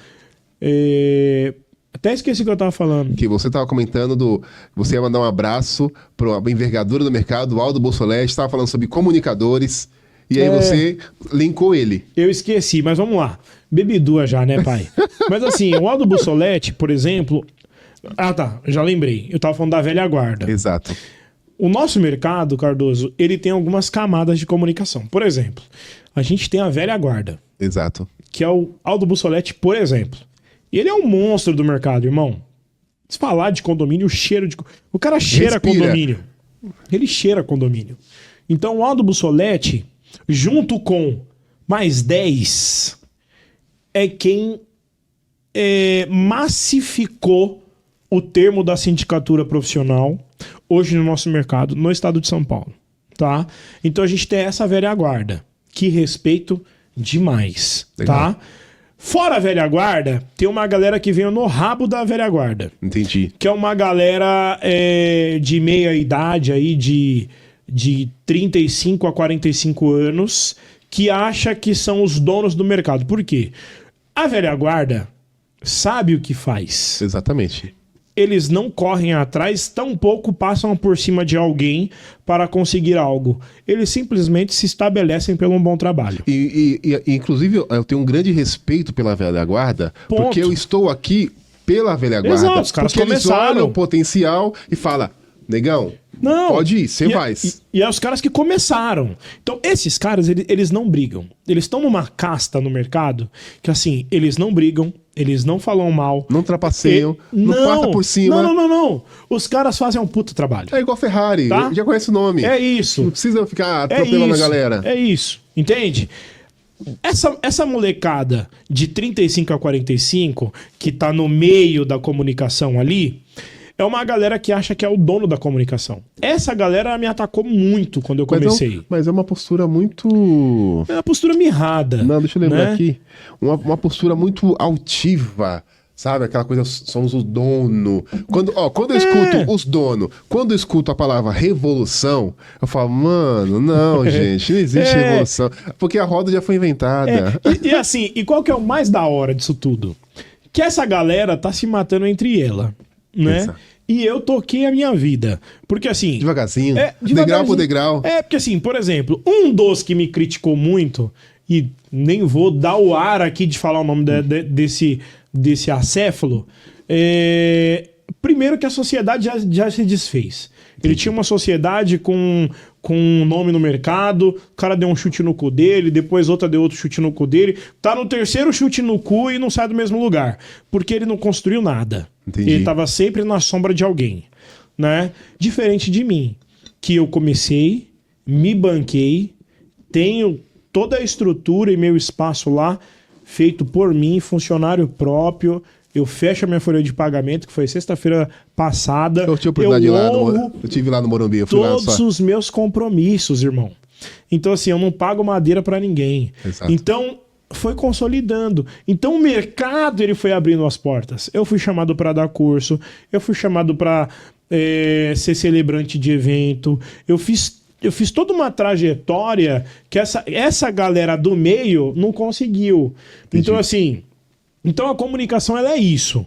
Speaker 2: Até esqueci o que eu tava falando.
Speaker 1: Que você tava comentando você ia mandar um abraço para a envergadura do mercado, o Aldo Bussoletti, estava falando sobre comunicadores, e aí você linkou ele.
Speaker 2: Eu esqueci, mas vamos lá. Bebi duas já, né, pai? Mas assim, o Aldo Bussoletti, por exemplo... já lembrei. Eu tava falando da velha guarda.
Speaker 1: Exato.
Speaker 2: O nosso mercado, Cardoso, ele tem algumas camadas de comunicação. Por exemplo, a gente tem a velha guarda.
Speaker 1: Exato.
Speaker 2: Que é o Aldo Bussoletti, por exemplo. Ele é um monstro do mercado, irmão. Se falar de condomínio, o cheiro de... O cara cheira
Speaker 1: Respira.
Speaker 2: condomínio. Ele cheira condomínio. Então o Aldo Bussoleti, junto com mais 10, é quem massificou o termo da sindicatura profissional hoje no nosso mercado, no estado de São Paulo, tá? Então a gente tem essa velha guarda, que respeito demais,
Speaker 1: Legal.
Speaker 2: tá? Fora a velha guarda, tem uma galera que veio no rabo da velha guarda.
Speaker 1: Entendi.
Speaker 2: Que é uma galera de meia idade aí, de 35 a 45 anos, que acha que são os donos do mercado. Por quê? A velha guarda sabe o que faz.
Speaker 1: Exatamente.
Speaker 2: Eles não correm atrás, tampouco passam por cima de alguém para conseguir algo. Eles simplesmente se estabelecem pelo um bom trabalho.
Speaker 1: Inclusive, eu tenho um grande respeito pela velha guarda,
Speaker 2: Ponto.
Speaker 1: porque eu estou aqui pela velha guarda.
Speaker 2: Exato, os caras
Speaker 1: porque
Speaker 2: começaram.
Speaker 1: eles olham o potencial e falam, negão,
Speaker 2: Não.
Speaker 1: pode ir, você vai.
Speaker 2: E é os caras que começaram. Então, esses caras, eles não brigam. Eles estão numa casta no mercado que, assim, eles não brigam, eles não falam mal.
Speaker 1: Não trapaceiam, não passa por cima.
Speaker 2: Não. Os caras fazem um puto trabalho.
Speaker 1: É igual Ferrari,
Speaker 2: Tá?
Speaker 1: já conhece o nome.
Speaker 2: É isso.
Speaker 1: Não precisa ficar
Speaker 2: É
Speaker 1: atropelando a
Speaker 2: isso.
Speaker 1: galera.
Speaker 2: É isso. Entende? Essa molecada de 35 a 45, que tá no meio da comunicação ali, é uma galera que acha que é o dono da comunicação. Essa galera me atacou muito quando eu comecei.
Speaker 1: Mas é uma postura muito...
Speaker 2: É uma postura mirrada.
Speaker 1: Não, deixa eu lembrar
Speaker 2: né?
Speaker 1: aqui. Uma postura muito altiva, sabe? Aquela coisa, somos o dono. Quando eu escuto os donos, quando eu escuto a palavra revolução, eu falo, mano, não, gente, não existe revolução. Porque a roda já foi inventada.
Speaker 2: E assim, e qual que é o mais da hora disso tudo? Que essa galera tá se matando entre ela, né?
Speaker 1: Exato.
Speaker 2: E eu toquei a minha vida. Porque assim...
Speaker 1: Devagarzinho,
Speaker 2: devagarzinho.
Speaker 1: degrau por degrau.
Speaker 2: Porque assim, por exemplo, um dos que me criticou muito, e nem vou dar o ar aqui de falar o nome desse acéfalo, primeiro que a sociedade já se desfez. Ele tinha uma sociedade com um nome no mercado, o cara deu um chute no cu dele, depois outra deu outro chute no cu dele, tá no terceiro chute no cu e não sai do mesmo lugar, porque ele não construiu nada.
Speaker 1: Entendi.
Speaker 2: Ele tava sempre na sombra de alguém, né? Diferente de mim, que eu comecei, me banquei, tenho toda a estrutura e meu espaço lá feito por mim, funcionário próprio. Eu fecho a minha folha de pagamento, que foi sexta-feira passada.
Speaker 1: Eu tive a oportunidade de ir lá,
Speaker 2: honro
Speaker 1: eu tive lá no Morumbi, eu fui lá
Speaker 2: todos
Speaker 1: só.
Speaker 2: os meus compromissos, irmão. Então, assim, eu não pago madeira pra ninguém.
Speaker 1: Exato.
Speaker 2: Então, foi consolidando. Então, o mercado, ele foi abrindo as portas. Eu fui chamado pra dar curso, eu fui chamado pra ser celebrante de evento, eu fiz toda uma trajetória que essa galera do meio não conseguiu.
Speaker 1: Entendi.
Speaker 2: Então, assim... Então a comunicação ela é isso.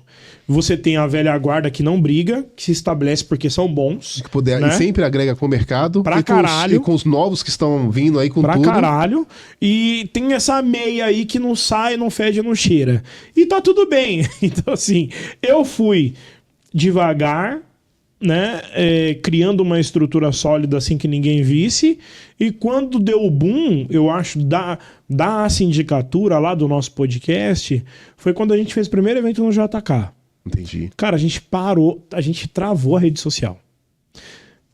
Speaker 2: Você tem a velha guarda que não briga, que se estabelece porque são bons.
Speaker 1: Que puder,
Speaker 2: né?
Speaker 1: E sempre agrega com o mercado.
Speaker 2: Pra
Speaker 1: e
Speaker 2: caralho.
Speaker 1: E com os novos que estão vindo aí com
Speaker 2: Pra
Speaker 1: tudo.
Speaker 2: caralho. E tem essa meia aí que não sai, não fede, não cheira. E tá tudo bem. Então, assim, eu fui devagar, né? Criando uma estrutura sólida assim que ninguém visse. E quando deu o boom, eu acho, da sindicatura lá do nosso podcast, foi quando a gente fez o primeiro evento no JK.
Speaker 1: Entendi.
Speaker 2: Cara, a gente parou, a gente travou a rede social.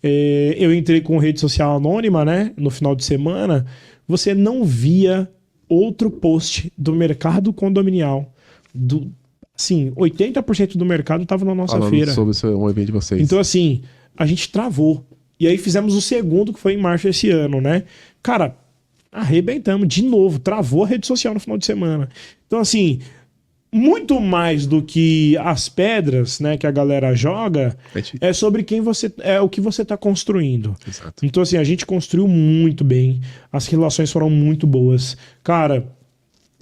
Speaker 2: Eu entrei com rede social anônima, né? No final de semana, você não via outro post do mercado condominial. Assim, 80% do mercado estava na nossa
Speaker 1: Falando
Speaker 2: feira.
Speaker 1: sobre um evento de vocês.
Speaker 2: Então, assim, a gente travou. E aí fizemos o segundo, que foi em março esse ano, né? Cara, arrebentamos de novo. Travou a rede social no final de semana. Então, assim, muito mais do que as pedras, né, que a galera joga, é sobre o que você tá construindo.
Speaker 1: Exato.
Speaker 2: Então, assim, a gente construiu muito bem. As relações foram muito boas. Cara,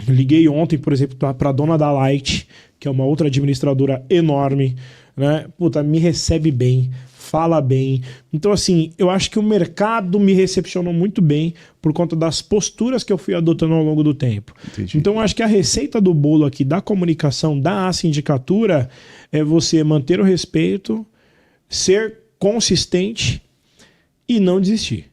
Speaker 2: liguei ontem, por exemplo, pra dona da Light, que é uma outra administradora enorme, né? Puta, me recebe bem, fala bem. Então, assim, eu acho que o mercado me recepcionou muito bem por conta das posturas que eu fui adotando ao longo do tempo.
Speaker 1: Entendi.
Speaker 2: Então, eu acho que a receita do bolo aqui da comunicação, da sindicatura, é você manter o respeito, ser consistente e não desistir,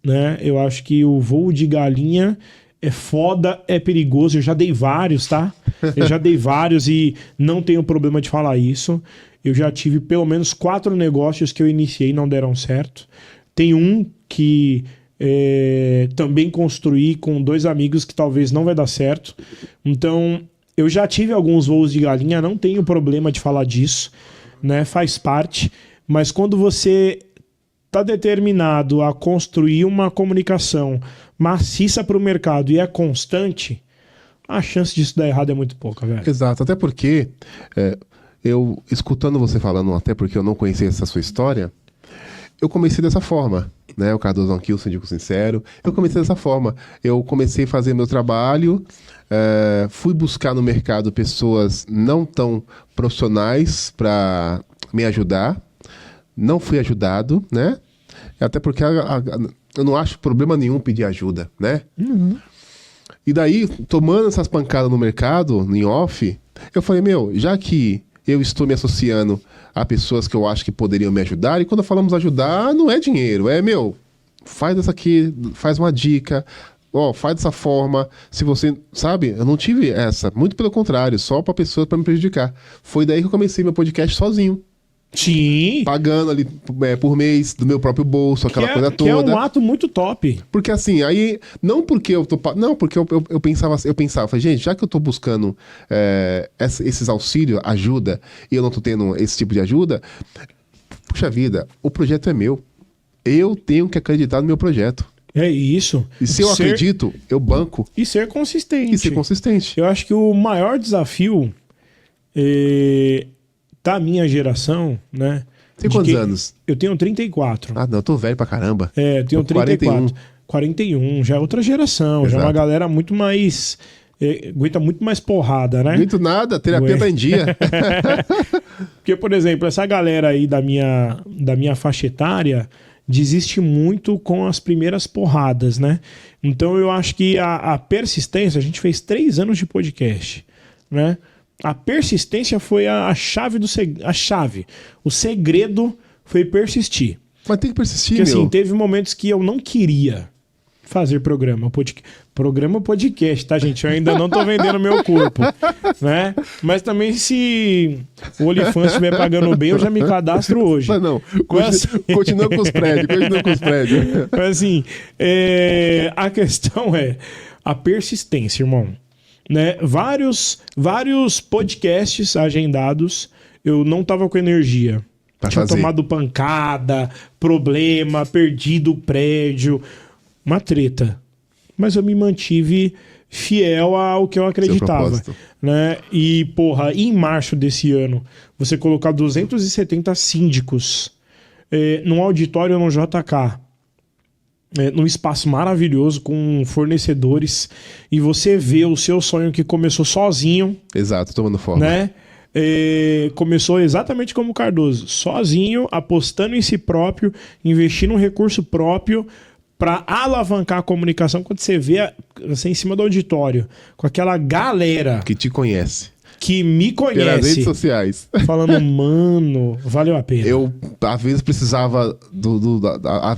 Speaker 2: né? Eu acho que o voo de galinha é foda, é perigoso. Eu já dei vários, tá? Eu já dei vários e não tenho problema de falar isso. Eu já tive pelo menos 4 negócios que eu iniciei e não deram certo. Tem um que também construí com 2 amigos que talvez não vai dar certo. Então, eu já tive alguns voos de galinha, não tenho problema de falar disso, né? Faz parte. Mas quando você está determinado a construir uma comunicação maciça para o mercado e é constante, a chance disso dar errado é muito pouca, velho.
Speaker 1: Exato, até porque eu, escutando você falando, até porque eu não conhecia essa sua história, eu comecei dessa forma, né? O Cardozão aqui, o Síndico Sincero, eu comecei dessa forma. Eu comecei a fazer meu trabalho, fui buscar no mercado pessoas não tão profissionais para me ajudar, não fui ajudado, né? Até porque eu não acho problema nenhum pedir ajuda, né?
Speaker 2: Uhum.
Speaker 1: E daí, tomando essas pancadas no mercado, em off, eu falei, já que eu estou me associando a pessoas que eu acho que poderiam me ajudar, e quando falamos ajudar, não é dinheiro, faz essa aqui, faz uma dica, faz dessa forma. Se você, sabe, eu não tive essa, muito pelo contrário, só para pessoas para me prejudicar. Foi daí que eu comecei meu podcast sozinho.
Speaker 2: Sim.
Speaker 1: Pagando ali por mês do meu próprio bolso, aquela coisa toda.
Speaker 2: Que é um ato muito top.
Speaker 1: Porque assim, aí, não porque eu tô... Não, porque eu pensava, falei, gente, já que eu tô buscando esses auxílios, ajuda, e eu não tô tendo esse tipo de ajuda, puxa vida, o projeto é meu. Eu tenho que acreditar no meu projeto.
Speaker 2: É isso.
Speaker 1: E se eu acredito, eu banco.
Speaker 2: E ser consistente.
Speaker 1: E ser consistente.
Speaker 2: Eu acho que o maior desafio da minha geração, né?
Speaker 1: Tem quantos anos?
Speaker 2: Eu tenho 34.
Speaker 1: Ah, não, eu tô velho pra caramba.
Speaker 2: Eu tenho 34. 41, já é outra geração. Exato. Já é uma galera muito mais... aguenta muito mais porrada, né?
Speaker 1: Muito nada, terapia tá em dia.
Speaker 2: Porque, por exemplo, essa galera aí da minha faixa etária desiste muito com as primeiras porradas, né? Então eu acho que a persistência... A gente fez 3 anos de podcast, né? A persistência foi a chave a chave. O segredo foi persistir.
Speaker 1: Mas tem que persistir,
Speaker 2: porque, assim, teve momentos que eu não queria fazer programa podcast, tá, gente? Eu ainda não tô vendendo meu corpo, né? Mas também, se o OnlyFans estiver pagando bem, eu já me cadastro hoje.
Speaker 1: Mas não, continua com os prédios,
Speaker 2: Mas assim, a questão é a persistência, irmão. Né? Vários podcasts agendados, eu não tava com energia. Tinha tomado pancada, problema, perdido o prédio, uma treta. Mas eu me mantive fiel ao que eu acreditava. Né? E, porra, em março desse ano, você colocar 270 síndicos num auditório no JK, num espaço maravilhoso com fornecedores, e você vê o seu sonho que começou sozinho.
Speaker 1: Exato, tomando forma.
Speaker 2: Né? Começou exatamente como o Cardoso, sozinho, apostando em si próprio, investindo um recurso próprio para alavancar a comunicação. Quando você vê você em cima do auditório, com aquela galera
Speaker 1: que te conhece,
Speaker 2: que me conhece,
Speaker 1: pelas redes sociais,
Speaker 2: falando, mano, valeu a pena.
Speaker 1: Eu, às vezes, precisava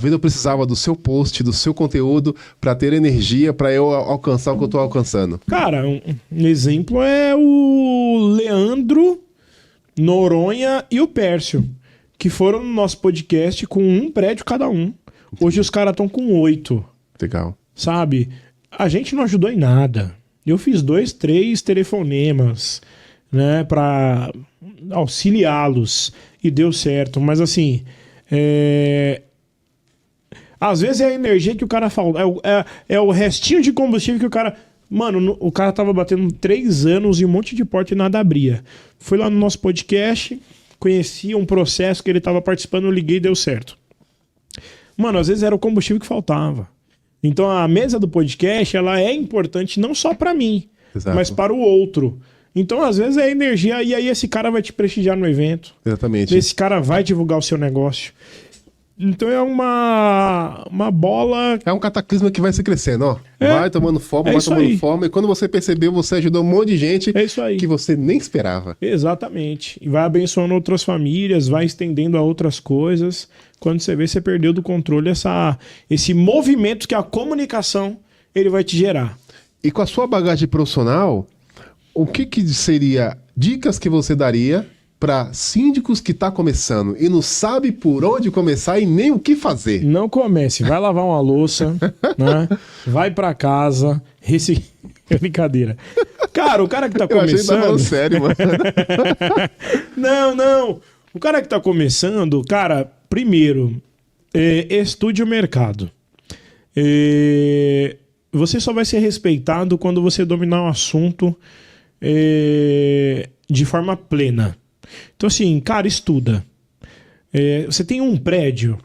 Speaker 1: eu precisava do seu post, do seu conteúdo, para ter energia para eu alcançar o que eu tô alcançando.
Speaker 2: Cara, um exemplo é o Leandro, Noronha e o Pércio, que foram no nosso podcast com 1 prédio cada um. Hoje os caras estão com 8.
Speaker 1: Legal.
Speaker 2: Sabe? A gente não ajudou em nada. Eu fiz 2, 3 telefonemas, né, para auxiliá-los, e deu certo. Mas assim, às vezes é a energia que o cara fala, é o restinho de combustível que o cara... Mano, o cara tava batendo 3 anos e um monte de porta e nada abria. Fui lá no nosso podcast, conheci um processo que ele tava participando, eu liguei e deu certo. Mano, às vezes era o combustível que faltava. Então a mesa do podcast, ela é importante não só para mim, exato, mas para o outro. Então às vezes é energia, e aí esse cara vai te prestigiar no evento.
Speaker 1: Exatamente.
Speaker 2: Esse cara vai divulgar o seu negócio. Então é uma bola...
Speaker 1: É um cataclisma que vai se crescendo, ó. Vai tomando forma, e quando você percebeu, você ajudou um monte de gente que você nem esperava.
Speaker 2: Exatamente. E vai abençoando outras famílias, vai estendendo a outras coisas. Quando você vê, você perdeu do controle esse movimento que a comunicação ele vai te gerar.
Speaker 1: E com a sua bagagem profissional, o que seria dicas que você daria para síndicos que tá começando e não sabe por onde começar e nem o que fazer?
Speaker 2: Não comece, vai lavar uma louça, né? Vai pra casa, é brincadeira. Cara, o cara que tá
Speaker 1: Eu achei que tá
Speaker 2: começando...
Speaker 1: falando sério, mano.
Speaker 2: Não. O cara que tá começando, cara, primeiro, estude o mercado. Você só vai ser respeitado quando você dominar o assunto de forma plena. Então, assim, cara, estuda. Você tem um prédio,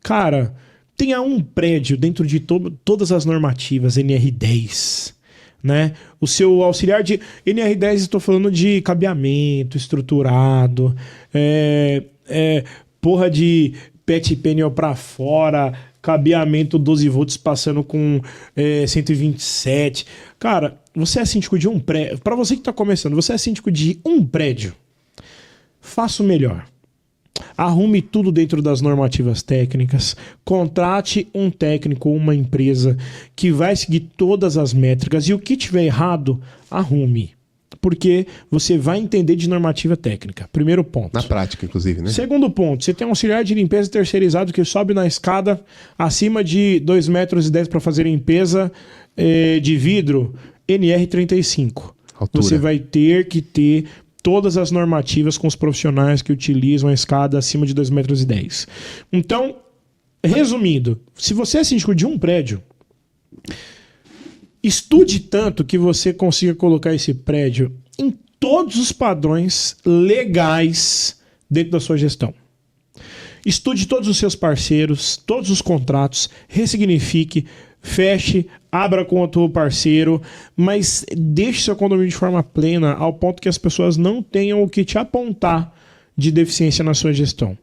Speaker 2: cara, tenha um prédio dentro de todas as normativas NR10, né? O seu auxiliar de NR10, estou falando de cabeamento estruturado, porra de pet pneu para fora, cabeamento 12 volts passando com 127. Cara, você é síndico de um prédio. Para você que está começando, você é síndico de um prédio. Faça o melhor. Arrume tudo dentro das normativas técnicas. Contrate um técnico ou uma empresa que vai seguir todas as métricas. E o que tiver errado, arrume. Porque você vai entender de normativa técnica. Primeiro ponto.
Speaker 1: Na prática, inclusive, né?
Speaker 2: Segundo ponto, você tem um auxiliar de limpeza terceirizado que sobe na escada acima de 2,10 metros para fazer limpeza de vidro NR35.
Speaker 1: Altura.
Speaker 2: Você vai ter que ter todas as normativas com os profissionais que utilizam a escada acima de 2,10 metros. Então, resumindo, se você é síndico de um prédio, estude tanto que você consiga colocar esse prédio em todos os padrões legais dentro da sua gestão. Estude todos os seus parceiros, todos os contratos, ressignifique, feche, abra com outro parceiro, mas deixe seu condomínio de forma plena ao ponto que as pessoas não tenham o que te apontar de deficiência na sua gestão.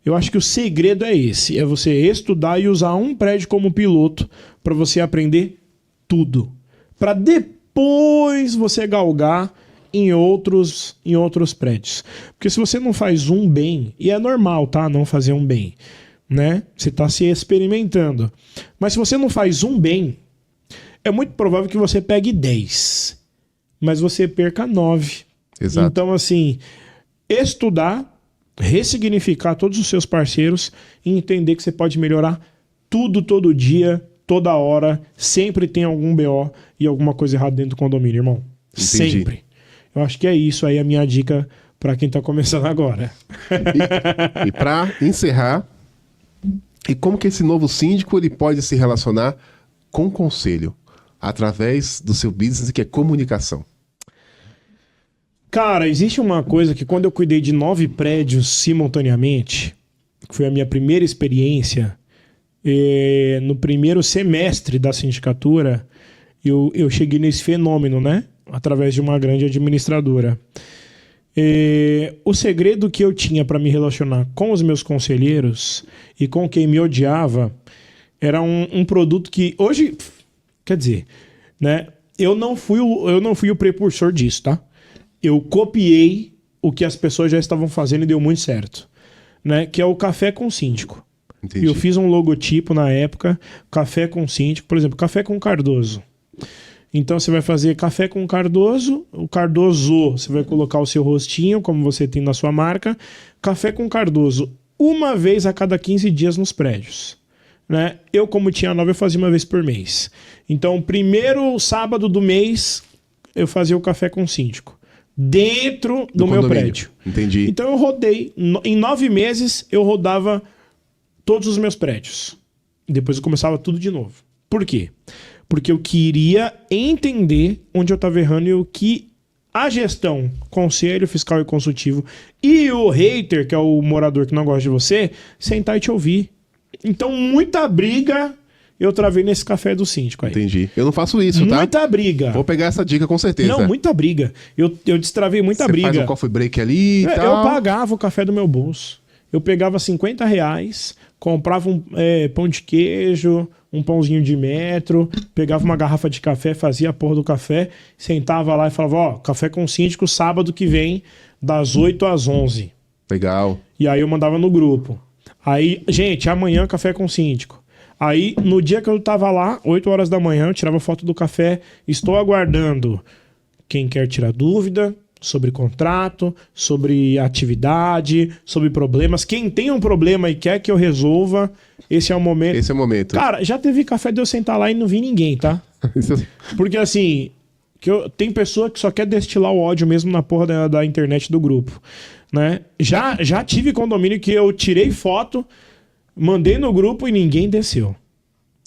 Speaker 2: Eu acho que o segredo é esse, é você estudar e usar um prédio como piloto para você aprender tudo, para depois você galgar em outros prédios. Porque se você não faz um bem, e é normal, tá? Não fazer um bem, né? Você está se experimentando. Mas se você não faz um bem, é muito provável que você pegue 10, mas você perca 9.
Speaker 1: Exato.
Speaker 2: Então, assim, estudar, ressignificar todos os seus parceiros e entender que você pode melhorar tudo, todo dia, toda hora, sempre tem algum BO e alguma coisa errada dentro do condomínio, irmão.
Speaker 1: Entendi.
Speaker 2: Sempre. Eu acho que é isso aí a minha dica para quem tá começando agora.
Speaker 1: E para encerrar, e como que esse novo síndico ele pode se relacionar com o conselho através do seu business, que é comunicação?
Speaker 2: Cara, existe uma coisa que quando eu cuidei de 9 prédios simultaneamente, que foi a minha primeira experiência, no primeiro semestre da sindicatura, eu cheguei nesse fenômeno, né? Através de uma grande administradora. O segredo que eu tinha para me relacionar com os meus conselheiros e com quem me odiava era um produto que hoje, quer dizer, né? Eu não fui o precursor disso, tá? Eu copiei o que as pessoas já estavam fazendo e deu muito certo, né? Que é o café com síndico.
Speaker 1: Entendi.
Speaker 2: Eu fiz um logotipo na época, café com síndico, por exemplo, café com Cardoso. Então você vai fazer café com Cardoso, o Cardoso, você vai colocar o seu rostinho, como você tem na sua marca, café com Cardoso, uma vez a cada 15 dias nos prédios, né? Eu, como tinha 9, eu fazia uma vez por mês. Então, primeiro sábado do mês, eu fazia o café com síndico, dentro do meu
Speaker 1: condomínio.
Speaker 2: prédio.
Speaker 1: Entendi.
Speaker 2: Então eu rodei, em 9 meses, eu rodava todos os meus prédios. Depois eu começava tudo de novo. Por quê? Porque eu queria entender onde eu estava errando e o que a gestão, conselho fiscal e consultivo e o hater, que é o morador que não gosta de você, sentar e te ouvir. Então, muita briga eu travei nesse café do síndico aí.
Speaker 1: Entendi. Eu não faço isso, tá?
Speaker 2: Muita briga.
Speaker 1: Vou pegar essa dica com certeza.
Speaker 2: Não, muita briga. Eu destravei muita
Speaker 1: Você
Speaker 2: briga.
Speaker 1: faz um coffee break ali e tal.
Speaker 2: Eu pagava o café do meu bolso. Eu pegava R$50, comprava um pão de queijo, um pãozinho de metro, pegava uma garrafa de café, fazia a porra do café, sentava lá e falava, ó, café com síndico sábado que vem, das 8 às 11.
Speaker 1: Legal.
Speaker 2: E aí eu mandava no grupo. Aí, gente, amanhã café com síndico. Aí, no dia que eu tava lá, 8 horas da manhã, eu tirava foto do café. Estou aguardando quem quer tirar dúvida sobre contrato, sobre atividade, sobre problemas. Quem tem um problema e quer que eu resolva, esse é o momento.
Speaker 1: Esse é o momento.
Speaker 2: Cara, já teve café de eu sentar lá e não vi ninguém, tá? Porque assim, tem pessoa que só quer destilar o ódio mesmo na porra da internet do grupo, né? Já tive condomínio que eu tirei foto, mandei no grupo e ninguém desceu.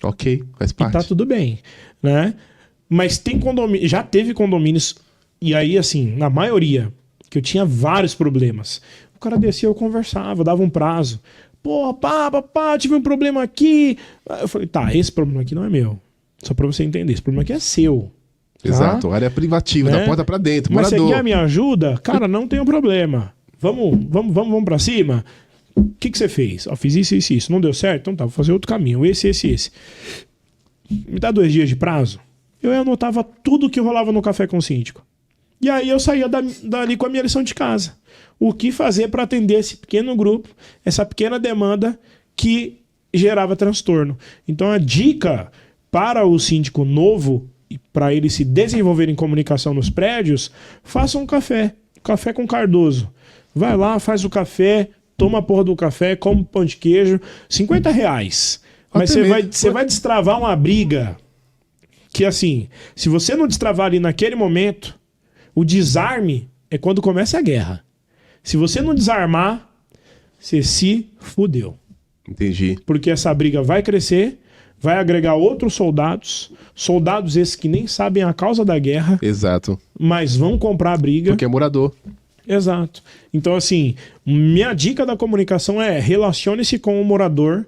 Speaker 1: Ok, faz parte.
Speaker 2: E tá tudo bem, né? Mas tem condomínio, já teve condomínios, e aí assim, na maioria, que eu tinha vários problemas. O cara descia, eu conversava, dava um prazo. Pô, pá, tive um problema aqui. Eu falei, tá, esse problema aqui não é meu. Só pra você entender, esse problema aqui é seu. Tá?
Speaker 1: Exato, área privativa, da porta pra dentro,
Speaker 2: Mas
Speaker 1: morador.
Speaker 2: você quer minha ajuda? Cara, não tem um problema. Vamos pra cima? O que você fez? Ó, fiz isso. Não deu certo? Então tá, vou fazer outro caminho. Esse. Me dá 2 dias de prazo. Eu anotava tudo que rolava no café com o síndico. E aí eu saía dali com a minha lição de casa. O que fazer para atender esse pequeno grupo, essa pequena demanda que gerava transtorno. Então a dica para o síndico novo, para ele se desenvolver em comunicação nos prédios, faça um café com Cardoso. Vai lá, faz o café, toma a porra do café, come pão de queijo, R$50. Mas você vai destravar uma briga que, assim, se você não destravar ali naquele momento, o desarme é quando começa a guerra. Se você não desarmar, você se fudeu.
Speaker 1: Entendi.
Speaker 2: Porque essa briga vai crescer, vai agregar outros soldados esses que nem sabem a causa da guerra.
Speaker 1: Exato.
Speaker 2: Mas vão comprar a briga.
Speaker 1: Porque é morador.
Speaker 2: Exato. Então, assim, minha dica da comunicação é relacione-se com o morador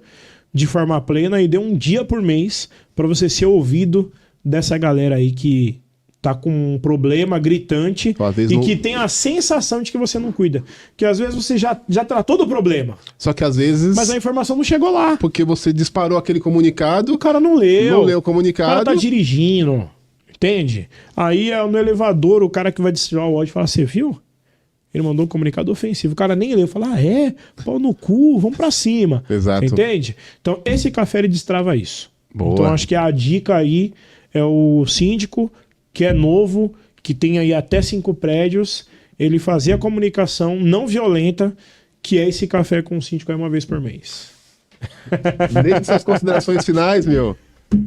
Speaker 2: de forma plena e dê um dia por mês para você ser ouvido dessa galera aí que tá com um problema gritante e que tem a sensação de que você não cuida. Que às vezes você já tratou do problema.
Speaker 1: Só que às vezes...
Speaker 2: Mas a informação não chegou lá.
Speaker 1: Porque você disparou aquele comunicado...
Speaker 2: O cara não leu.
Speaker 1: Não leu o comunicado.
Speaker 2: O cara tá dirigindo. Entende? Aí é no elevador o cara que vai destilar o ódio fala, você viu? Ele mandou um comunicado ofensivo. O cara nem leu. Fala, pau no cu, vamos pra cima.
Speaker 1: Exato.
Speaker 2: Você entende? Então esse café ele destrava isso.
Speaker 1: Boa.
Speaker 2: Então acho que a dica aí é o síndico que é novo, que tem aí até 5 prédios, ele fazer a comunicação não violenta, que é esse café com o síndico aí uma vez por mês.
Speaker 1: Deixe suas considerações finais, meu.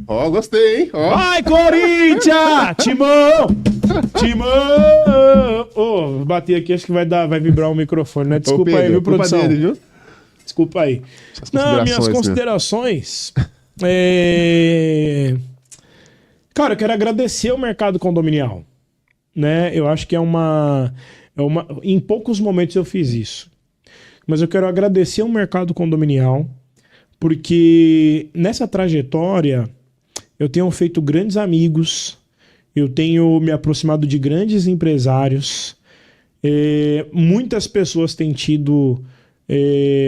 Speaker 1: Ó, gostei, hein? Ó.
Speaker 2: Vai, Corinthians! Timão! Bati aqui, acho que vai vibrar o microfone, né? Desculpa
Speaker 1: Pedro,
Speaker 2: aí, viu, produção?
Speaker 1: Dele, viu?
Speaker 2: Desculpa aí. Minhas considerações... Cara, eu quero agradecer o mercado condominial, né? Eu acho que em poucos momentos eu fiz isso. Mas eu quero agradecer o mercado condominial, porque nessa trajetória eu tenho feito grandes amigos, eu tenho me aproximado de grandes empresários, muitas pessoas têm tido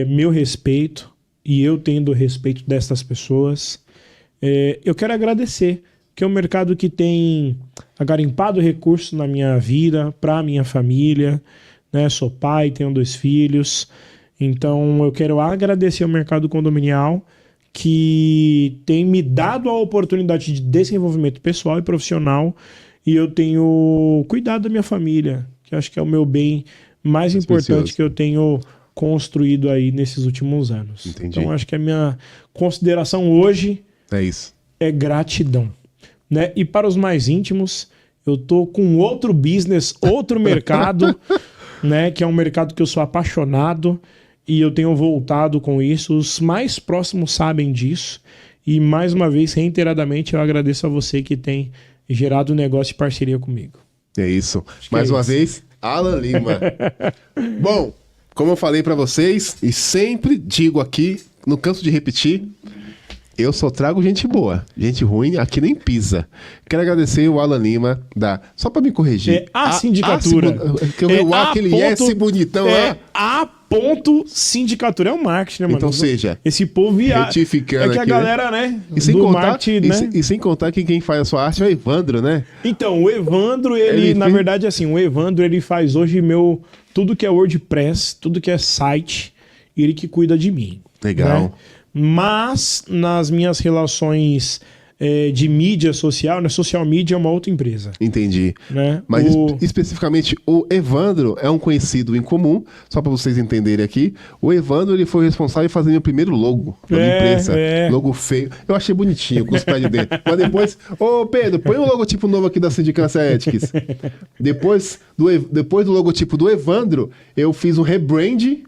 Speaker 2: meu respeito e eu tendo o respeito dessas pessoas. Eu quero agradecer, que é um mercado que tem agarimpado recursos na minha vida, para minha família, né? Sou pai, tenho 2 filhos, então eu quero agradecer ao mercado condominial que tem me dado a oportunidade de desenvolvimento pessoal e profissional, e eu tenho cuidado da minha família, que eu acho que é o meu bem mais importante que eu tenho construído aí nesses últimos anos.
Speaker 1: Entendi.
Speaker 2: Então acho que a minha consideração hoje é gratidão. Né? E para os mais íntimos, eu tô com outro business, outro mercado, né? Que é um mercado que eu sou apaixonado e eu tenho voltado com isso. Os mais próximos sabem disso. E mais uma vez, reiteradamente, eu agradeço a você que tem gerado negócio de parceria comigo.
Speaker 1: É isso. Mais uma vez, Alan Lima. Bom, como eu falei para vocês e sempre digo aqui, não canso de repetir, eu só trago gente boa. Gente ruim aqui nem pisa. Quero agradecer o Alan Lima só pra me corrigir.
Speaker 2: A sindicatura.
Speaker 1: Aquele S bonitão lá.
Speaker 2: Sindicatura. É o marketing, né, mano?
Speaker 1: Então seja.
Speaker 2: Esse povo
Speaker 1: retificando
Speaker 2: que a
Speaker 1: aqui,
Speaker 2: galera, né?
Speaker 1: E sem contar,
Speaker 2: marketing, né?
Speaker 1: E sem contar que quem faz a sua arte é o Evandro, né?
Speaker 2: Então, o Evandro, ele na verdade, assim, o Evandro, ele faz hoje tudo que é WordPress, tudo que é site, ele que cuida de mim.
Speaker 1: Legal.
Speaker 2: Né? Mas nas minhas relações de mídia social, né? Social media é uma outra empresa.
Speaker 1: Entendi.
Speaker 2: Né?
Speaker 1: Mas especificamente o Evandro é um conhecido em comum, só para vocês entenderem aqui. O Evandro ele foi responsável em fazer meu primeiro logo da minha empresa. Logo feio. Eu achei bonitinho com os pés de dentro. Mas depois, ô Pedro, põe um logotipo novo aqui da Sindicância Ethics. Depois do logotipo do Evandro, eu fiz um rebrand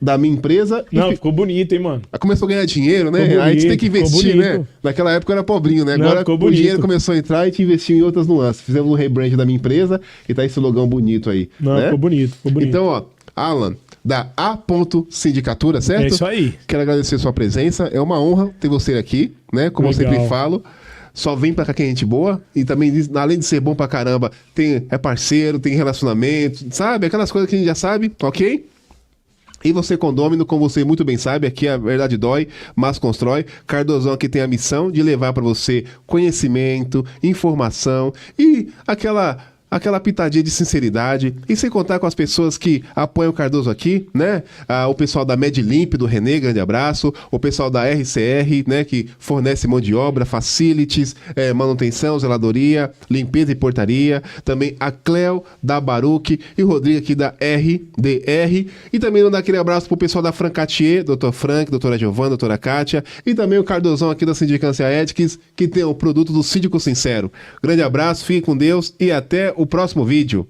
Speaker 1: da minha empresa.
Speaker 2: Não, ficou bonito, hein, mano?
Speaker 1: Começou a ganhar dinheiro, né?
Speaker 2: Ficou bonito,
Speaker 1: aí a gente tem que investir,
Speaker 2: ficou bonito.
Speaker 1: né? Naquela época eu era pobrinho, né?
Speaker 2: Não,
Speaker 1: Agora
Speaker 2: ficou
Speaker 1: o
Speaker 2: bonito.
Speaker 1: dinheiro começou a entrar e a gente investiu em outras nuances. Fizemos um rebrand da minha empresa e tá esse logão bonito aí.
Speaker 2: Não,
Speaker 1: né?
Speaker 2: ficou bonito, ficou bonito.
Speaker 1: Então, ó, Alan, da A. Sindicatura, certo?
Speaker 2: É isso aí.
Speaker 1: Quero agradecer a sua presença. É uma honra ter você aqui, né? Como eu
Speaker 2: Legal.
Speaker 1: sempre falo. Só vem pra cá que é gente boa. E também, além de ser bom pra caramba, é parceiro, tem relacionamento, sabe? Aquelas coisas que a gente já sabe, ok? E você, condômino, como você muito bem sabe, aqui a verdade dói, mas constrói. Cardozão aqui tem a missão de levar para você conhecimento, informação e aquela pitadinha de sinceridade. E sem contar com as pessoas que apoiam o Cardoso aqui, né? O pessoal da MedLimp, do Renê, grande abraço. O pessoal da RCR, né? Que fornece mão de obra, facilities, manutenção, zeladoria, limpeza e portaria. Também a Cleo, da Baruch e o Rodrigo aqui da RDR. E também mandar aquele abraço pro pessoal da Francatier, Dr. Frank, doutora Giovana, doutora Kátia. E também o Cardozão aqui da Sindicância Ethics, que tem o produto do Síndico Sincero. Grande abraço, fique com Deus e até o próximo vídeo.